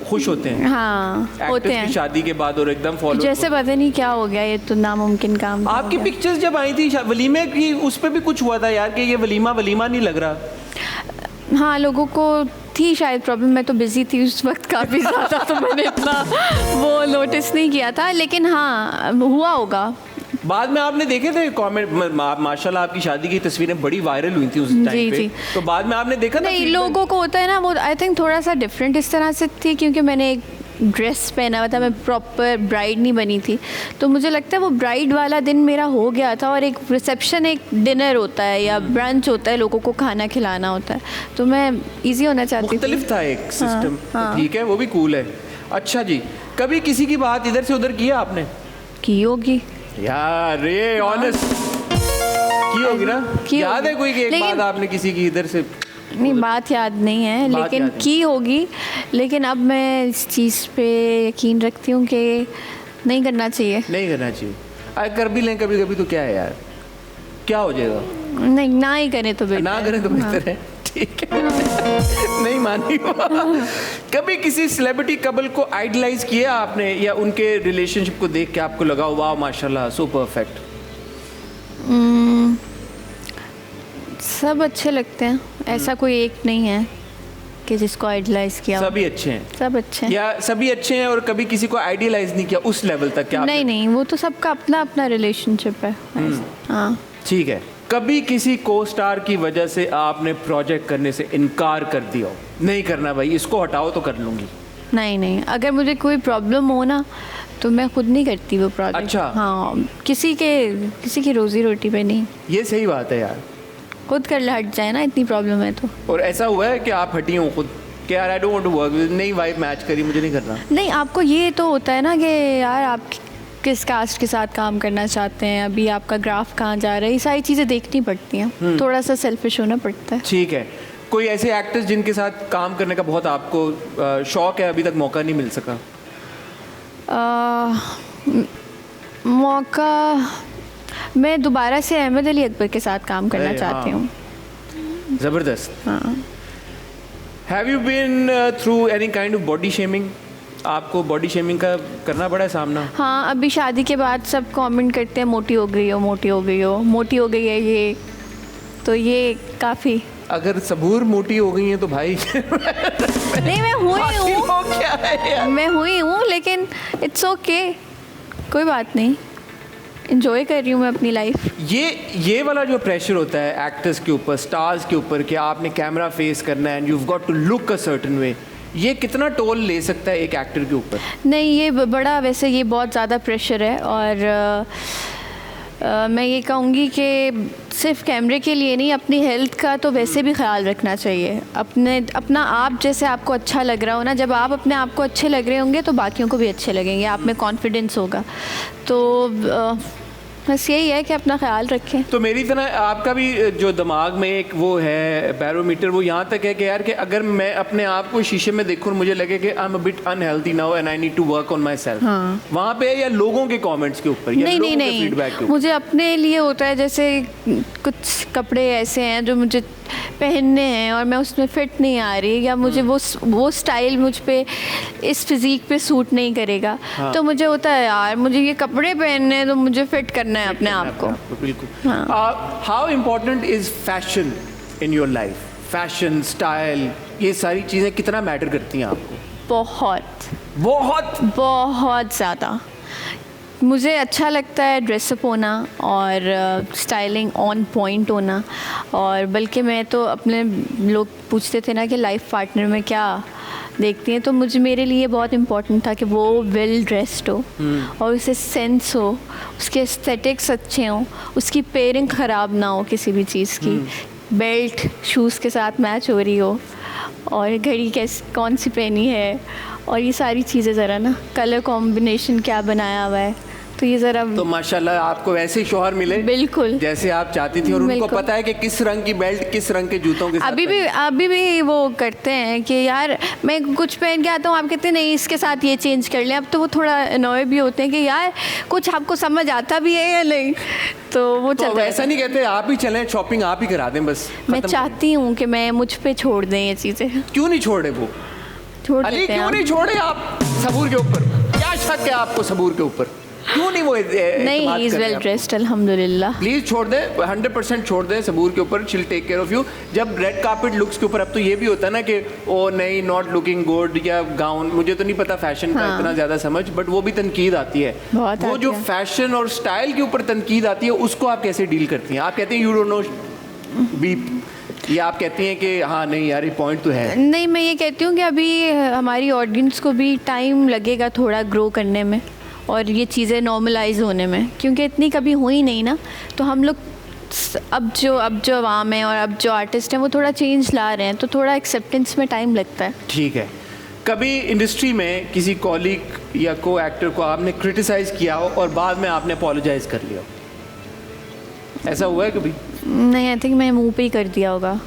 खुश होते हैं हाँ, होते एक्टर्स हैं। की शादी के बाद, और एकदम फॉलो। जैसे पता नहीं क्या हो गया, ये तो नामुमकिन काम हो आपकी गया। पिक्चर्स जब आई थी वलीमे की, उस पर भी कुछ हुआ था यार कि ये वलीमा नहीं लग रहा। हाँ, लोगों को थी शायद प्रॉब्लम। मैं तो बिज़ी थी उस वक्त काफ़ी ज़्यादा, तो मैंने इतना वो नोटिस नहीं किया था, लेकिन हाँ हुआ होगा। बाद में आपने देखे थे कमेंट? माशाल्लाह आपकी शादी की तस्वीरें बड़ी वायरल हुई थी उस टाइम पे। जी। तो बाद में आपने देखा था? नहीं, लोगों को होता है ना, वो आई थिंक थोड़ा सा डिफरेंट इस तरह से थी क्योंकि मैंने एक ड्रेस पहना हुआ था, मैं प्रॉपर ब्राइड नहीं बनी थी, तो मुझे लगता है वो ब्राइड वाला दिन मेरा हो गया था। और एक रिसेप्शन, एक डिनर होता है या ब्रंच होता है, लोगों को खाना खिलाना होता है, तो मैं इजी होना चाहती थी। मुख्तलिफ था एक सिस्टम। हाँ। ठीक है, वो भी कूल है। अच्छा जी, कभी किसी की बात इधर से उधर किया आपने? की होगी यार ये ऑनेस्ट की होगी ना? की याद होगी। है कोई कि एक लेकिन- बात आपने किसी की इधर से? नहीं, बात याद नहीं है, बात लेकिन याद नहीं। की होगी। लेकिन अब मैं इस चीज़ पे यकीन रखती हूँ कि नहीं करना चाहिए। नहीं करना चाहिए। अगर कर भी लें कभी कभी तो क्या है यार, क्या हो जाएगा? नहीं, ना ही करें तो बेहतर ना करें तो बेहतर है। ठीक है। नहीं मानी। कभी किसी सेलिब्रिटी कपल को आइडलाइज किया आपने, या उनके रिलेशनशिप को देख के आपको लगा वाह माशाल्लाह सो परफेक्ट? सब अच्छे लगते हैं, ऐसा कोई एक नहीं है कि जिसको आइडलाइज किया हो। सभी अच्छे हैं? सब अच्छे हैं। या सभी अच्छे हैं और कभी किसी को आइडियलाइज नहीं किया उस लेवल तक? क्या नहीं नहीं, वो तो सबका अपना अपना रिलेशनशिप है। हाँ। ठीक है। कभी किसी को स्टार की वजह से आपने प्रोजेक्ट करने से इनकार कर दिया हो, नहीं करना भाई, इसको हटाओ तो कर लूँगी? नहीं नहीं, अगर मुझे कोई प्रॉब्लम हो ना तो मैं खुद नहीं करती वो प्रोजेक्ट। अच्छा। हाँ, किसी की रोजी रोटी पे नहीं, ये सही बात है यार, खुद कर ले, हट जाए ना, इतनी प्रॉब्लम है तो। और ऐसा हुआ है कि आप हटी हो खुद कि यार I don't want to work, नहीं वाइफ मैच करी, मुझे नहीं करना? नहीं, आपको ये तो होता है ना कि यार आप किस कास्ट के साथ काम करना चाहते हैं, अभी आपका ग्राफ कहाँ जा रहा है, ये सारी चीज़ें देखनी पड़ती हैं। थोड़ा सा सेल्फिश होना पड़ता है। ठीक है। कोई ऐसे एक्टर्स जिनके साथ काम करने का बहुत आपको शौक है, अभी तक मौका नहीं मिल सका? मौका, मैं दोबारा से अहमद अली अकबर के साथ काम करना अरे चाहती हाँ। हूँ। ज़बरदस्त। हाँ। Have you been through any kind of body shaming? आपको बॉडी शेमिंग का करना पड़ा है सामना? हाँ, अभी शादी के बाद सब कमेंट करते हैं मोटी हो गई हो, मोटी हो गई हो, मोटी हो गई है ये, तो ये काफ़ी। अगर सबूर मोटी हो गई हैं तो भाई नहीं, मैं हुई हूँ, क्या है यार? मैं हुई हूँ, लेकिन इट्स ओके, कोई बात नहीं, इंजॉय कर रही हूँ मैं अपनी लाइफ। ये वाला जो प्रेशर होता है एक्टर्स के ऊपर, स्टार्स के ऊपर, कि आपने कैमरा फेस करना है and you have got to look a certain way, ये कितना टोल ले सकता है एक एक्टर के ऊपर? नहीं, ये बड़ा, वैसे ये बहुत ज़्यादा प्रेशर है, और मैं ये कहूँगी कि सिर्फ कैमरे के लिए नहीं, अपनी हेल्थ का तो वैसे भी ख्याल रखना चाहिए। अपना आप जैसे आपको अच्छा लग रहा हो ना, जब आप अपने आप को अच्छे लग रहे होंगे तो बाकियों को भी अच्छे लगेंगे, आप में कॉन्फिडेंस होगा। तो बस यही है कि अपना ख्याल रखें। तो मेरी तरह आपका भी जो दिमाग में एक वो है बैरोमीटर, वो यहाँ तक है कि यार कि अगर मैं अपने आप को शीशे में देखूँ और मुझे लगे कि I am a bit unhealthy now and I need to work on myself, वहाँ पे या लोगों के कमेंट्स के ऊपर या लोगों के फीडबैक के ऊपर? मुझे अपने लिए होता है, जैसे कुछ कपड़े ऐसे हैं जो मुझे पहनने हैं और मैं उसमें फिट नहीं आ रही, या मुझे वो स्टाइल मुझ पे इस फिज़ीक पे सूट नहीं करेगा, तो मुझे होता है यार मुझे ये कपड़े पहनने हैं तो मुझे फिट करना है अपने आप को। बिल्कुल। How important is fashion in your life? Fashion, style, ये सारी चीज़ें कितना मैटर करती हैं आपको? बहुत बहुत बहुत ज़्यादा। मुझे अच्छा लगता है ड्रेसअप होना और स्टाइलिंग ऑन पॉइंट होना, और बल्कि मैं तो अपने, लोग पूछते थे ना कि लाइफ पार्टनर में क्या देखती हैं, तो मेरे लिए बहुत इम्पोर्टेंट था कि वो वेल ड्रेस्ड हो और उसे सेंस हो, उसके एस्थेटिक्स अच्छे हों, उसकी पेयरिंग ख़राब ना हो किसी भी चीज़ की, बेल्ट शूज़ के साथ मैच हो रही हो, और घड़ी कौन सी पहनी है, और ये सारी चीज़ें ज़रा ना, कलर कॉम्बिनेशन क्या बनाया हुआ है, तो ये ज़रा। तो माशाल्लाह आपको वैसे ही शौहर मिले बिल्कुल जैसे आप चाहती थी, और उनको पता है कि किस रंग की बेल्ट किस रंग के जूतों के साथ। अभी भी वो करते हैं कि यार मैं कुछ पहन के आता हूँ, आप कहते हैं नहीं इसके साथ ये चेंज कर लें। अब तो वो थोड़ा अनॉय भी होते हैं कि यार कुछ आपको समझ आता भी है या नहीं, तो वो तो चलता है। ऐसा नहीं कहते आप ही चलें, शॉपिंग आप ही करा दें बस? मैं चाहती हूँ कि मैं मुझ पे छोड़ दें ये चीज़ें। क्यों नहीं छोड़े वो? छोड़ अली देते हैं क्यों आप। नहीं छोड़े आप सबूर के ऊपर? क्या शक है आपको सबूर के ऊपर? क्यों नहीं वो नहीं, ही इज़ वेल ड्रेस्ड अल्हम्दुलिल्लाह। प्लीज छोड़ दे, 100% छोड़ दे सबूर के ऊपर। शील टेक केयर ऑफ यू। जब रेड कार्पेट लुक्स के ऊपर, अब तो ये भी होता है ना कि ओ नहीं नॉट लुकिंग गुड, या गाउन, मुझे तो नहीं पता फैशन का इतना ज़्यादा समझ, बट वो भी तनकीद आती है। वो जो फैशन और स्टाइल के ऊपर तनकीद आती है, उसको आप कैसे डील करती हैं? आप कहते हैं यू डोंट नो बीप, या आप कहती हैं कि हाँ नहीं यार ये पॉइंट तो है? नहीं, मैं ये कहती हूँ कि अभी हमारी ऑडियंस को भी टाइम लगेगा थोड़ा ग्रो करने में और ये चीज़ें नॉर्मलाइज होने में, क्योंकि इतनी कभी हुई नहीं ना। तो हम लोग अब जो आवाम है और अब जो आर्टिस्ट हैं वो थोड़ा चेंज ला रहे हैं, तो थोड़ा एक्सेप्टेंस में टाइम लगता है। ठीक है। कभी इंडस्ट्री में किसी कॉलीग या को एक्टर को आपने क्रिटिसाइज़ किया हो और बाद में आपने अपोलोजाइज कर लिया हो, ऐसा हुआ है कभी? नहीं, आई थिंक मैं मुंह पे ही कर दिया होगा।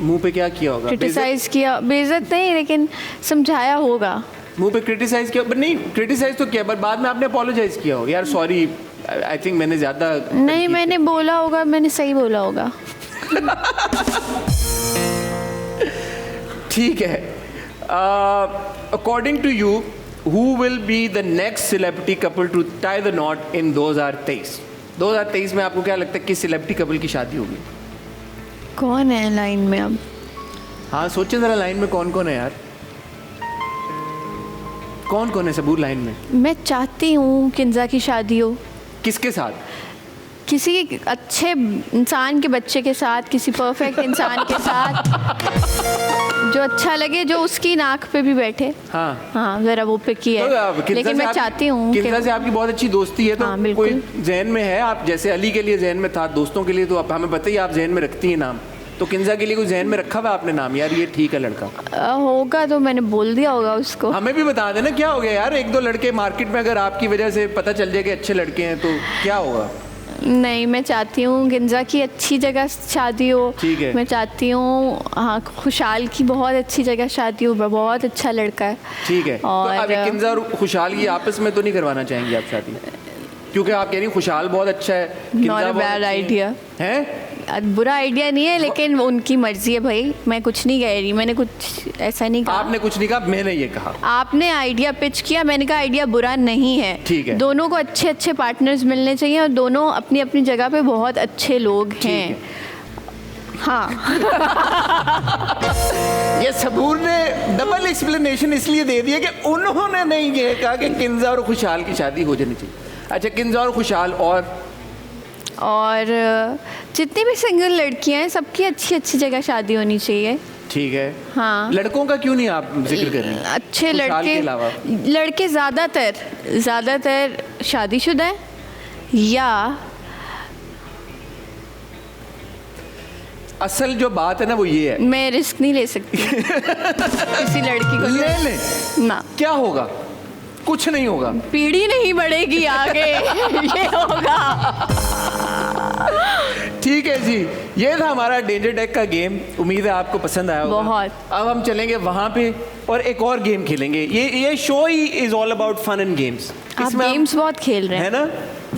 मुंह पे क्या किया होगा? क्रिटिसाइज़ किया, बेइज्जत नहीं लेकिन समझाया होगा। मुंह पे क्रिटिसाइज किया, बट नहीं क्रिटिसाइज तो किया, बट बाद में आपने अपोलोजाइज किया हो, यार सॉरी आई थिंक मैंने ज़्यादा नहीं, मैंने बोला होगा, मैंने सही बोला होगा। ठीक है। According to you who will be the next celebrity couple to tie the knot in 2023 में आपको क्या लगता है किस सेलिब्रिटी कपल की शादी होगी? कौन है लाइन में अब? हाँ सोचें ज़रा, लाइन में कौन कौन है यार? कौन कौन है सबूर लाइन में? मैं चाहती हूँ किंजा की शादी हो। किसके साथ? किसी अच्छे इंसान के बच्चे के साथ, किसी परफेक्ट इंसान के साथ जो अच्छा लगे, जो उसकी नाक पे भी बैठे। हाँ ज़रा वो पिकी है, तो लेकिन मैं चाहती हूँ किंजा से आपकी बहुत अच्छी दोस्ती है, तो हाँ, कोई जहन में है? आप जैसे अली के लिए जहन में था, दोस्तों के लिए तो आप हमें बताइए, आप जहन में रखती हैं नाम, तो किंजा के लिए कोई जहन में रखा हुआ आपने नाम, यार ये ठीक है लड़का? होगा तो मैंने बोल दिया होगा उसको। हमें भी बता देना क्या हो गया यार, एक दो लड़के मार्केट में अगर आपकी वजह से पता चल जाए कि अच्छे लड़के हैं तो क्या होगा? नहीं, मैं चाहती हूँ किंजा की अच्छी जगह शादी हो। ठीक है। मैं चाहती हूँ हाँ खुशहाल की बहुत अच्छी जगह शादी हो, बहुत अच्छा लड़का है। ठीक है। और तो अब किंजा और खुशहाल की आपस में तो नहीं करवाना चाहेंगी आप शादी? क्योंकि आप कह रही खुशहाल बहुत अच्छा है, नॉट अ बैड आइडिया है। बुरा आइडिया नहीं है, लेकिन उनकी मर्जी है भाई, मैं कुछ नहीं कह रही, मैंने कुछ ऐसा नहीं कहा। आपने कुछ नहीं कहा, मैंने ये कहा। आपने आइडिया पिच किया, मैंने कहा आइडिया बुरा नहीं है। ठीक है। दोनों को अच्छे अच्छे पार्टनर्स मिलने चाहिए और दोनों अपनी अपनी जगह पे बहुत अच्छे लोग हैं। हाँ। ये सबूर ने डबल एक्सप्लेनेशन इसलिए दे दिया कि उन्होंने नहीं ये कहा कि किंजा और खुशहाल की शादी हो जानी चाहिए। अच्छा, किंजा और खुशहाल और जितनी भी सिंगल लड़कियां हैं सबकी अच्छी अच्छी जगह शादी होनी चाहिए। ठीक है। हाँ। लड़कों का क्यों नहीं आप जिक्र कर रहे हैं? अच्छे लड़के ज़्यादातर शादीशुदा हैं या असल जो बात है ना वो ये है, मैं रिस्क नहीं ले सकती किसी लड़की को ले ना। क्या होगा? कुछ नहीं होगा। पीढ़ी नहीं बढ़ेगी आगे ये होगा। ठीक है जी, ये था हमारा डेंजर डेक का गेम। उम्मीद है आपको पसंद आया होगा। बहुत। अब हम चलेंगे वहाँ पे और एक और गेम खेलेंगे। ये शो ही is all about fun and games. आप गेम्स बहुत खेल रहे है हैं ना,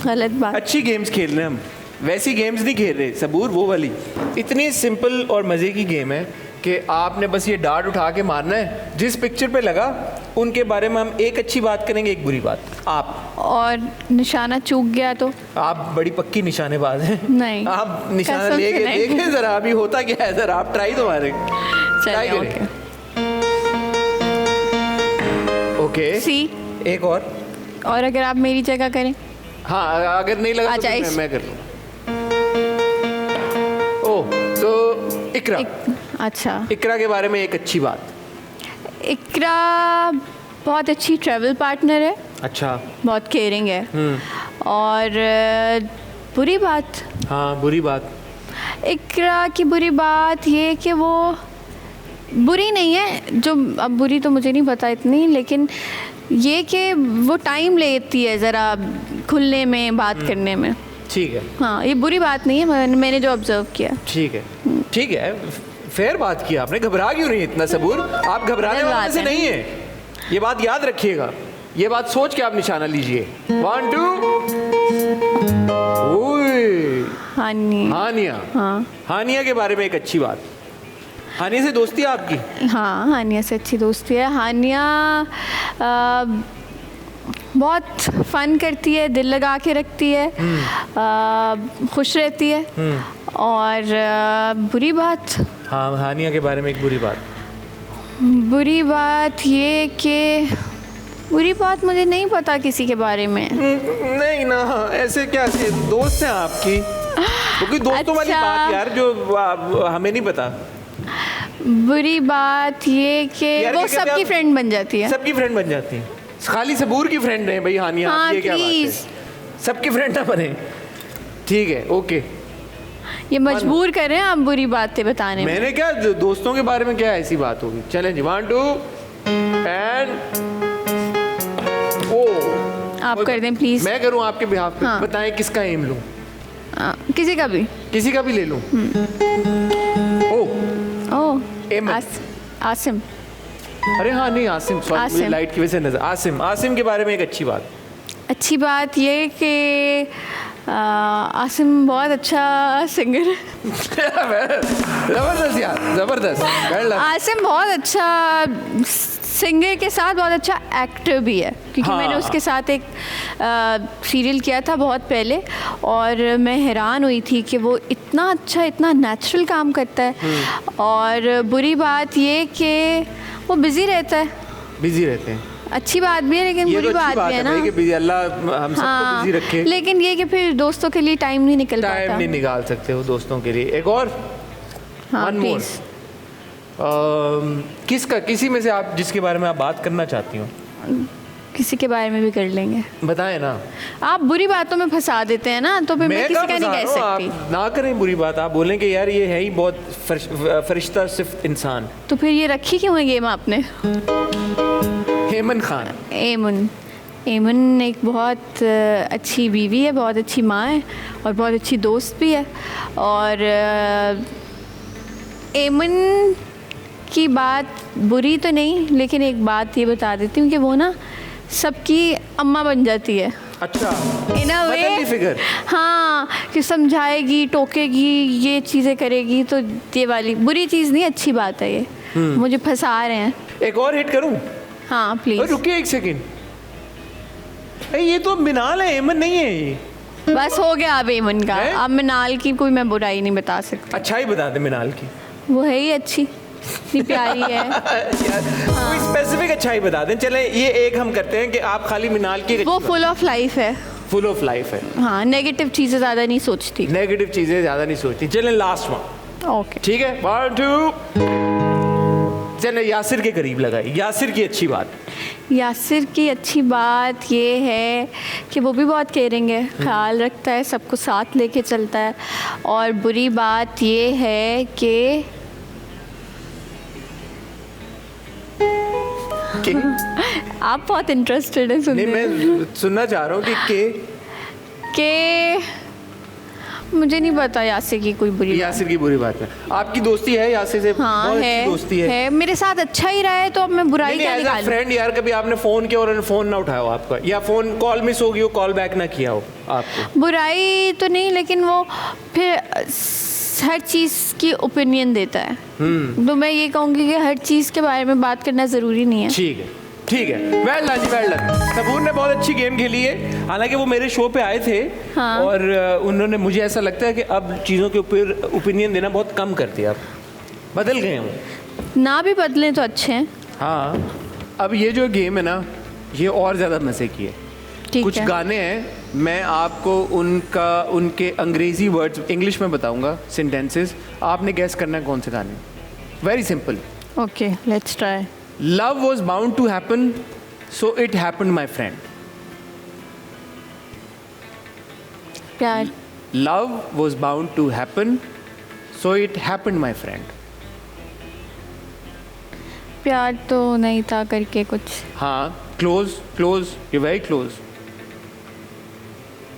गलत बात। अच्छी गेम्स खेल रहे हैं हम, वैसी गेम्स नहीं खेल रहे सबूर, वो वाली। इतनी सिंपल और मज़े की गेम है कि आपने बस ये डार्ट उठा के मारना है, जिस पिक्चर पे लगा उनके बारे में हम एक अच्छी बात करेंगे, एक बुरी बात। आप और निशाना चूक गया तो? आप बड़ी पक्की निशानेबाज हैं। नहीं, आप निशाना कसम से लेके नहीं। देखें जरा अभी होता क्या है, जरा आप ट्राई तो मारें। चलिए, ओके। ओके सी। एक और अगर आप मेरी जगह करें? हाँ, अगर नहीं लगा तो अच्छा, मैं कर लूँ। ओह, तो इकरा। अच्छा, इकरा के बारे में एक अच्छी बात। इकरा बहुत अच्छी ट्रैवल पार्टनर है। अच्छा। बहुत केयरिंग है। और बुरी बात? हाँ, बुरी बात। इकरा की बुरी बात ये कि वो बुरी नहीं है, जो अब बुरी तो मुझे नहीं पता इतनी, लेकिन ये कि वो टाइम लेती है ज़रा खुलने में, बात करने में। ठीक है। हाँ, ये बुरी बात नहीं है, मैंने जो ऑब्जर्व किया। ठीक है, ठीक है, फेयर बात की आपने। घबरा क्यों नहीं इतना सबूर? आप घबराने वाले से नहीं है, ये बात याद रखिएगा, ये बात सोच के आप निशाना लीजिए। 1 2। हानिया। हाँ, हानिया के बारे में एक अच्छी बात। हानिया से दोस्ती है आपकी? हाँ, हानिया से अच्छी दोस्ती है। हानिया बहुत फन करती है, दिल लगा के रखती है, खुश रहती है। और बुरी बात? हाँ, हानिया के बारे में एक बुरी बात। बुरी बात ये कि बुरी बात मुझे नहीं पता किसी के बारे में। नहीं ना, ऐसे क्या, दोस्त हैं आपकी, क्योंकि दोस्तों वाली अच्छा। बात यार जो हमें नहीं पता। बुरी बात ये कि वो सबकी फ्रेंड बन जाती है। सबकी फ्रेंड बन जाती है? खाली सबूर की फ्रेंड है भाई हानिया? हाँ, ये क्या बात है? सबकी फ्रेंड ना बने। ठीक है, ओके। ये मजबूर कर रहे हैं आप बुरी बातें बताने में। मैंने क्या, दोस्तों के बारे में क्या ऐसी बात होगी? चलें जी, 1 2 एंड ओ। आप कर दें प्लीज। मैं करूं आपके बिहाफ पे? हाँ। बताएं किसका एम लूं? किसी का भी। किसी का भी ले लूं? ओह, एमन। आसिम। अरे हाँ, नहीं आसिम, सॉरी, मुझे आसिम। लाइट की वजह से नजर। आसिम के बारे में एक अच्छी बात। अच्छी बात ये कि आसिम बहुत अच्छा सिंगर है। जबरदस्त यार, जबरदस्त। आसिम बहुत अच्छा सिंगर के साथ बहुत अच्छा एक्टर भी है, क्योंकि मैंने उसके साथ एक सीरियल किया था बहुत पहले, और मैं हैरान हुई थी कि वो इतना अच्छा, इतना नेचुरल काम करता है। और बुरी बात ये कि वो बिज़ी रहता है। बिजी रहते हैं, अच्छी बात भी है, लेकिन बुरी बात भी है ना कि अल्लाह हम सबको बिजी रखे। लेकिन ये कि फिर दोस्तों के लिए टाइम नहीं निकल पाता। टाइम नहीं निकाल सकते वो दोस्तों के लिए। एक और? हाँ, One more. प्लीज। किसी में से आप जिसके बारे में आप बात करना चाहती हो? किसी के बारे में भी कर लेंगे। बताएं ना। आप बुरी बातों में फंसा देते हैं ना, तो फिर मैं किसी का नहीं कह सकती। आप ना करें बुरी बात, आप बोलें कि यार ये है ही बहुत फरिश्ता सिर्फ इंसान। तो फिर ये रखी क्यों है गेम आपने? हेमन खान। एमन एक बहुत अच्छी बीवी है, बहुत अच्छी माँ है, और बहुत अच्छी दोस्त भी है। और एमन की बात बुरी तो नहीं, लेकिन एक बात ये बता देती हूँ कि वो ना सबकी अम्मा बन जाती है। अच्छा, इन अ वे। फिगर। हाँ, कि समझाएगी, टोकेगी, ये चीज़ें करेगी। तो ये वाली बुरी चीज़ नहीं, अच्छी बात है ये। मुझे फंसा रहे हैं। एक और हिट करूं? हाँ प्लीज। रुकिए एक सेकेंड, ये तो मिनाल है, एमन नहीं है ये। बस हो गया अब एमन का। अब मिनाल की कोई मैं बुराई नहीं बता सकती। अच्छा ही बता दे मिनाल की। वो है ही अच्छी, इतनी प्यारी है। कोई स्पेसिफिक अच्छा ही बता दें। चलें, ये एक हम करते हैं कि आप खाली मिनाल की। वो फुल ऑफ लाइफ है। फुल ऑफ लाइफ है। हाँ, नेगेटिव चीज़ें ज़्यादा नहीं सोचती। नेगेटिव चीज़ें ज़्यादा नहीं सोचती। चलें लास्ट वन। ओके, ठीक है, 1 2। चलें यासिर के करीब लगाए। यासिर की अच्छी बात। यासिर की अच्छी बात ये है कि वो भी बहुत केयरिंग है, ख्याल रखता है, सबको साथ लेके चलता है। और बुरी बात ये है कि के आप बहुत इंटरेस्टेड है सुनने नहीं, मैं सुनना चाह रहा हूँ कि के मुझे नहीं पता यासिर की कोई बुरी बात। यासिर की बुरी बात है। आपकी दोस्ती है यासिर से? हाँ बहुत है, अच्छी दोस्ती है। मेरे साथ अच्छा ही रहा है तो अब मैं बुराई क्या एज अ निकालूं? फ्रेंड यार, कभी आपने फोन किया और उन्होंने फोन ना उठाया हो आपका, या फोन कॉल मिस हो गई हो, कॉल बैक ना किया हो आपको? बुराई तो नहीं, लेकिन वो फिर हर चीज़ की ओपिनियन देता है। तो मैं ये कहूँगी कि हर चीज़ के बारे में बात करना ज़रूरी नहीं है। ठीक है, ठीक है, वेल डन जी, वेल डन। सबूर ने बहुत अच्छी गेम खेली है। हालांकि वो मेरे शो पे आए थे हाँ। और उन्होंने, मुझे ऐसा लगता है कि अब चीज़ों के ऊपर ओपिनियन देना बहुत कम कर दिया, अब बदल गए हैं वो। ना भी बदलें तो अच्छे हैं। हाँ, अब ये जो गेम है ना, ये और ज़्यादा मज़े की है। ठीक कुछ है। गाने हैं, मैं आपको उनके अंग्रेज़ी वर्ड्स इंग्लिश में बताऊंगा, सेंटेंसेस, आपने गैस करना है कौन से गाने। Very simple. Okay, let's try. Love was bound to happen, so it happened, my friend. प्यार। Love was bound to happen, so it happened, my friend. प्यार तो नहीं था करके कुछ। हाँ, close, close, you're very close.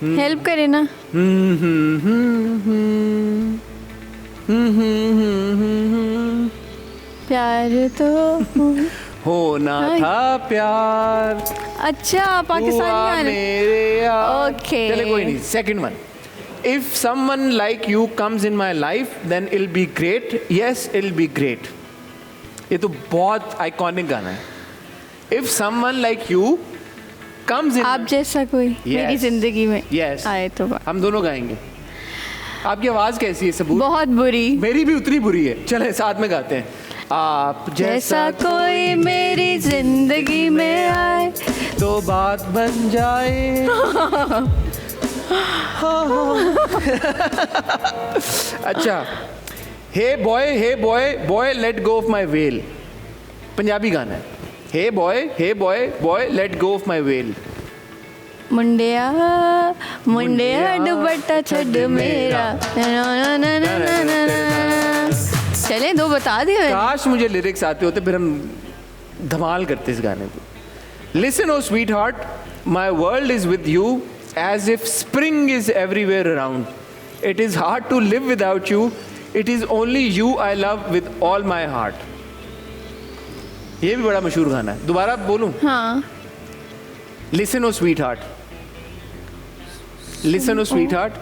Help करे ना। प्यार तो होना था प्यार, अच्छा पाकिस्तानी हुआ गाने। मेरे यार। Okay. चले कोई नहीं, second one. If someone like you comes in my life, then it'll be great. Yes, it'll be great. ये तो बहुत आइकॉनिक गाना है। If someone like you comes in, आप जैसा कोई मेरी जिंदगी में Yes. आए तो हम दोनों गाएंगे। आपकी आवाज कैसी है सबूर? बहुत बुरी। मेरी भी उतनी बुरी है। चले साथ में गाते हैं। आप जैसा कोई मेरी जिंदगी में आए तो बात बन जाए। अच्छा, hey boy boy let go of my veil, Punjabi गाना है। Hey boy boy let go of my veil. मुंडिया मुंडिया दुपट्टा छड़ मेरा ना ना ना ना ना ना। चले दो बता दिए। काश मुझे लिरिक्स आते होते, फिर हम धमाल करते इस गाने पे। Listen o sweetheart, my world is with you as if spring is everywhere around. It is hard to live without you, it is only you I love with all my heart. ये भी बड़ा मशहूर गाना है। दोबारा बोलूं? हाँ। Listen o sweetheart, listen o sweetheart,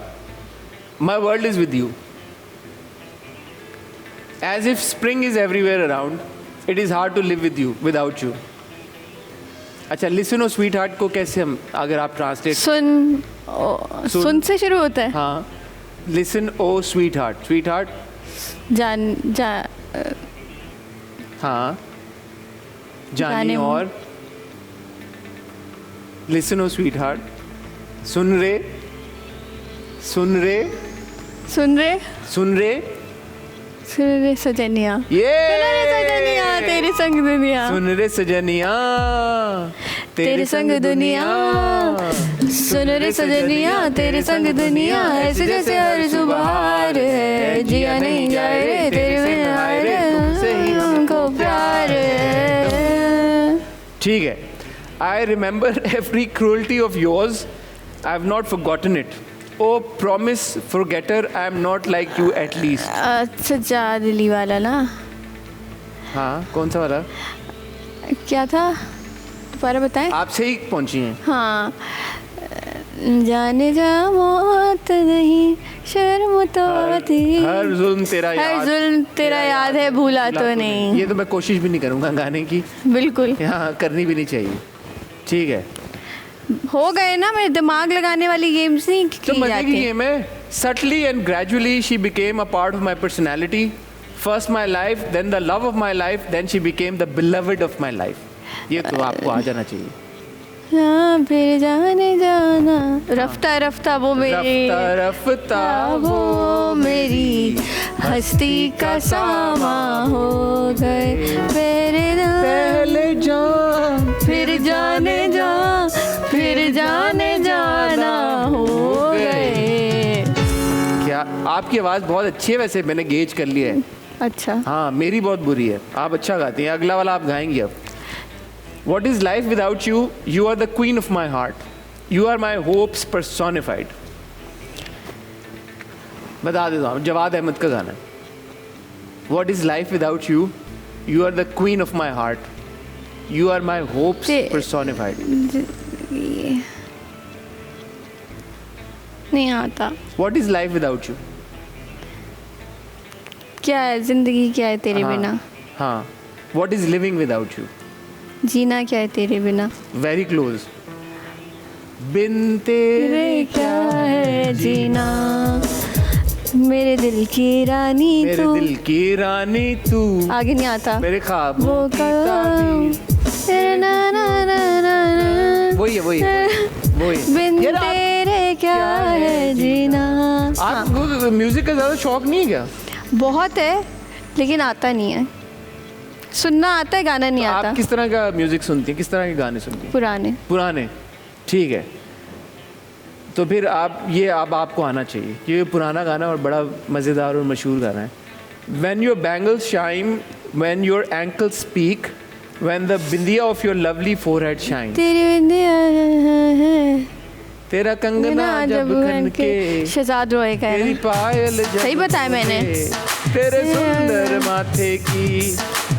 my world is with you as if spring is everywhere around, it is hard to live with you without you. अच्छा, लिसन ओ स्वीट हार्ट को कैसे हम, अगर आप translate? सुन से शुरू होता है। हाँ, listen o sweet heart, sweet heart हाँ, जानी और लिसन ओ स्वीट हार्ट, सुन रे सुन रे सुन रे सुन रे सुन रे सजनिया, ये सजनिया तेरे संग दुनिया, सुन रे सजनिया तेरे संग दुनिया, सुन रे सजनिया तेरे संग दुनिया, ऐसे जैसे हर सुबह है, जिया नहीं जाए रे तेरे में हाय रे, तुमसे ही हमको प्यार है। ठीक है। I remember every cruelty of yours, I have not forgotten it. Oh promise forgetter, I am not like you at least. अच्छा, जा दिली वाला ना। हाँ, कौन सा वाला? क्या था, दोबारा बताएं। आप सही पहुंची हैं। हाँ, जाने जा मौत नहीं शर्म तो आती, हर जुल्म तेरा याद, हर जुल्म तेरा याद है, भूला तो नहीं। ये तो मैं कोशिश भी नहीं करूंगा गाने की, बिल्कुल यहाँ करनी भी नहीं चाहिए। ठीक है, हो गए ना, मेरे दिमाग लगाने वाली गेम्स नहीं तो की मजे की जाती। गेम है। Subtly and gradually she became a part of my personality. First my life, then the love of my life, then she became the beloved of my life. ये तो आपको आ जाना चाहिए। हाँ, फिर जाने जाना, रफ्ता रफ्ता वो मेरी, रफ्ता रफ्ता वो मेरी हस्ती का सामा हो गए, मेरे पहले जान फिर जाने जा, फिर जाने जाना हो गए। क्या आपकी आवाज़ बहुत अच्छी है वैसे, मैंने गेज कर लिया है। अच्छा, हाँ, मेरी बहुत बुरी है, आप अच्छा गाती हैं। अगला वाला आप गाएंगी अब। What is life without you? You are the queen of my heart. You are my hopes personified. बता देता हूँ, जवाद अहमद का गाना है. What is life without you? You are the queen of my heart. You are my hopes personified. नहीं आता. What is life without you? क्या है जिंदगी, क्या है तेरे बिना? हाँ. What is living without you? जीना क्या है तेरे बिना? Very close. बिन तेरे क्या है जीना, मेरे दिल की रानी मेरे तू. दिल की रानी तू. आगे नहीं आता. मेरे ख्वाबों वो की ताबीर. ना ना ना ना ना. वही है. बिन यार, तेरे क्या है जीना. आपको म्यूजिक का ज़्यादा शौक नहीं है क्या? बहुत है लेकिन आता नहीं है. सुनना आता है, गाना नहीं आता. आप किस तरह का म्यूजिक सुनती हैं, किस तरह के गाने सुनती हैं? पुराने. ठीक है, तो फिर अब आपको आना चाहिए. ये पुराना गाना और बड़ा मज़ेदार और मशहूर गाना है. When your bangles shine, when your ankles speak, when the bindiya of your lovely forehead shines. तेरी बिंदिया है, तेरा कंगना जब खनके, शहजाद रोए का तेरी है. पायल जब सही बताया मैंने. तेरे सुंदर माथे की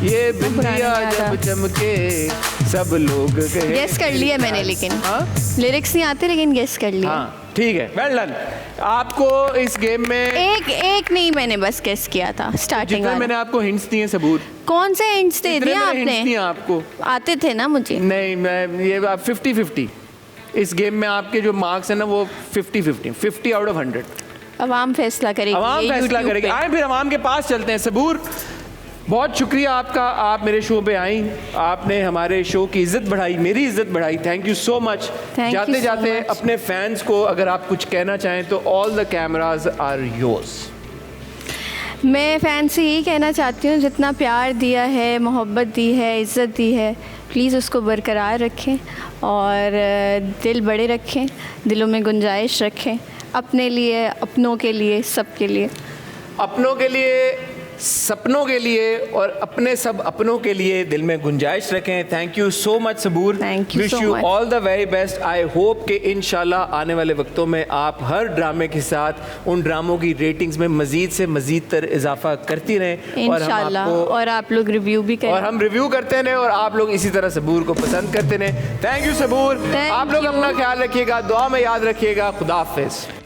ये बिंदिया जब चमके, सब लोग कहे. गेस कर लिया मैंने, लेकिन हाँ? लिरिक्स नहीं आते लेकिन गेस कर लिया. हाँ ठीक है, वेल डन. आपको इस गेम में एक नहीं, मैंने बस गेस किया था स्टार्टिंग जितने वाला. मैंने आपको हिंट्स दिए सबूर. कौन से हिंट्स दे जितने दिए मैंने हिंट्स दिए आपने? आपको आते थे ना मुझे. नहीं, मैं ये आप 50-50 इस गेम में आपके जो मार्क्स है ना वो 50 आउट ऑफ 100. अवाम फैसला करेगी. अवाम ये फैसला YouTube करेगी. पे. आए फिर अवाम के पास चलते हैं. सबूर, बहुत शुक्रिया आपका, आप मेरे शो पे आई, आपने हमारे शो की इज्जत बढ़ाई, मेरी इज्जत बढ़ाई. Thank you so much. Thank you जाते so जाते much. अपने फैंस को अगर आप कुछ कहना चाहें तो all the cameras are yours. मैं फैन से यही कहना चाहती हूँ, जितना प्यार दिया है, मोहब्बत दी है, इज़्ज़त दी है, प्लीज़ उसको बरकरार रखें और दिल बड़े रखें, दिलों में गुंजाइश रखें, अपने लिए, अपनों के लिए, सबके लिए. अपनों के लिए, सपनों के लिए और अपने सब अपनों के लिए दिल में गुंजाइश रखें. Thank you so much Saboor. Thank you wish so you much. All the very best. I hope कि इंशाल्लाह आने वाले वक्तों में आप हर ड्रामे के साथ उन ड्रामों की रेटिंग्स में मजीद से मजीद तर इजाफा करती रहें. इंशाल्लाह. और आप लोग रिव्यू भी करें. और हम रिव्यू करते रहें और आप लोग इसी तरह सबूर को पसंद करते रहें. Thank you Saboor. Thank आप लोग you. अपना ख्याल रखिएगा, दुआ में याद रखिएगा. खुदा हाफिज़.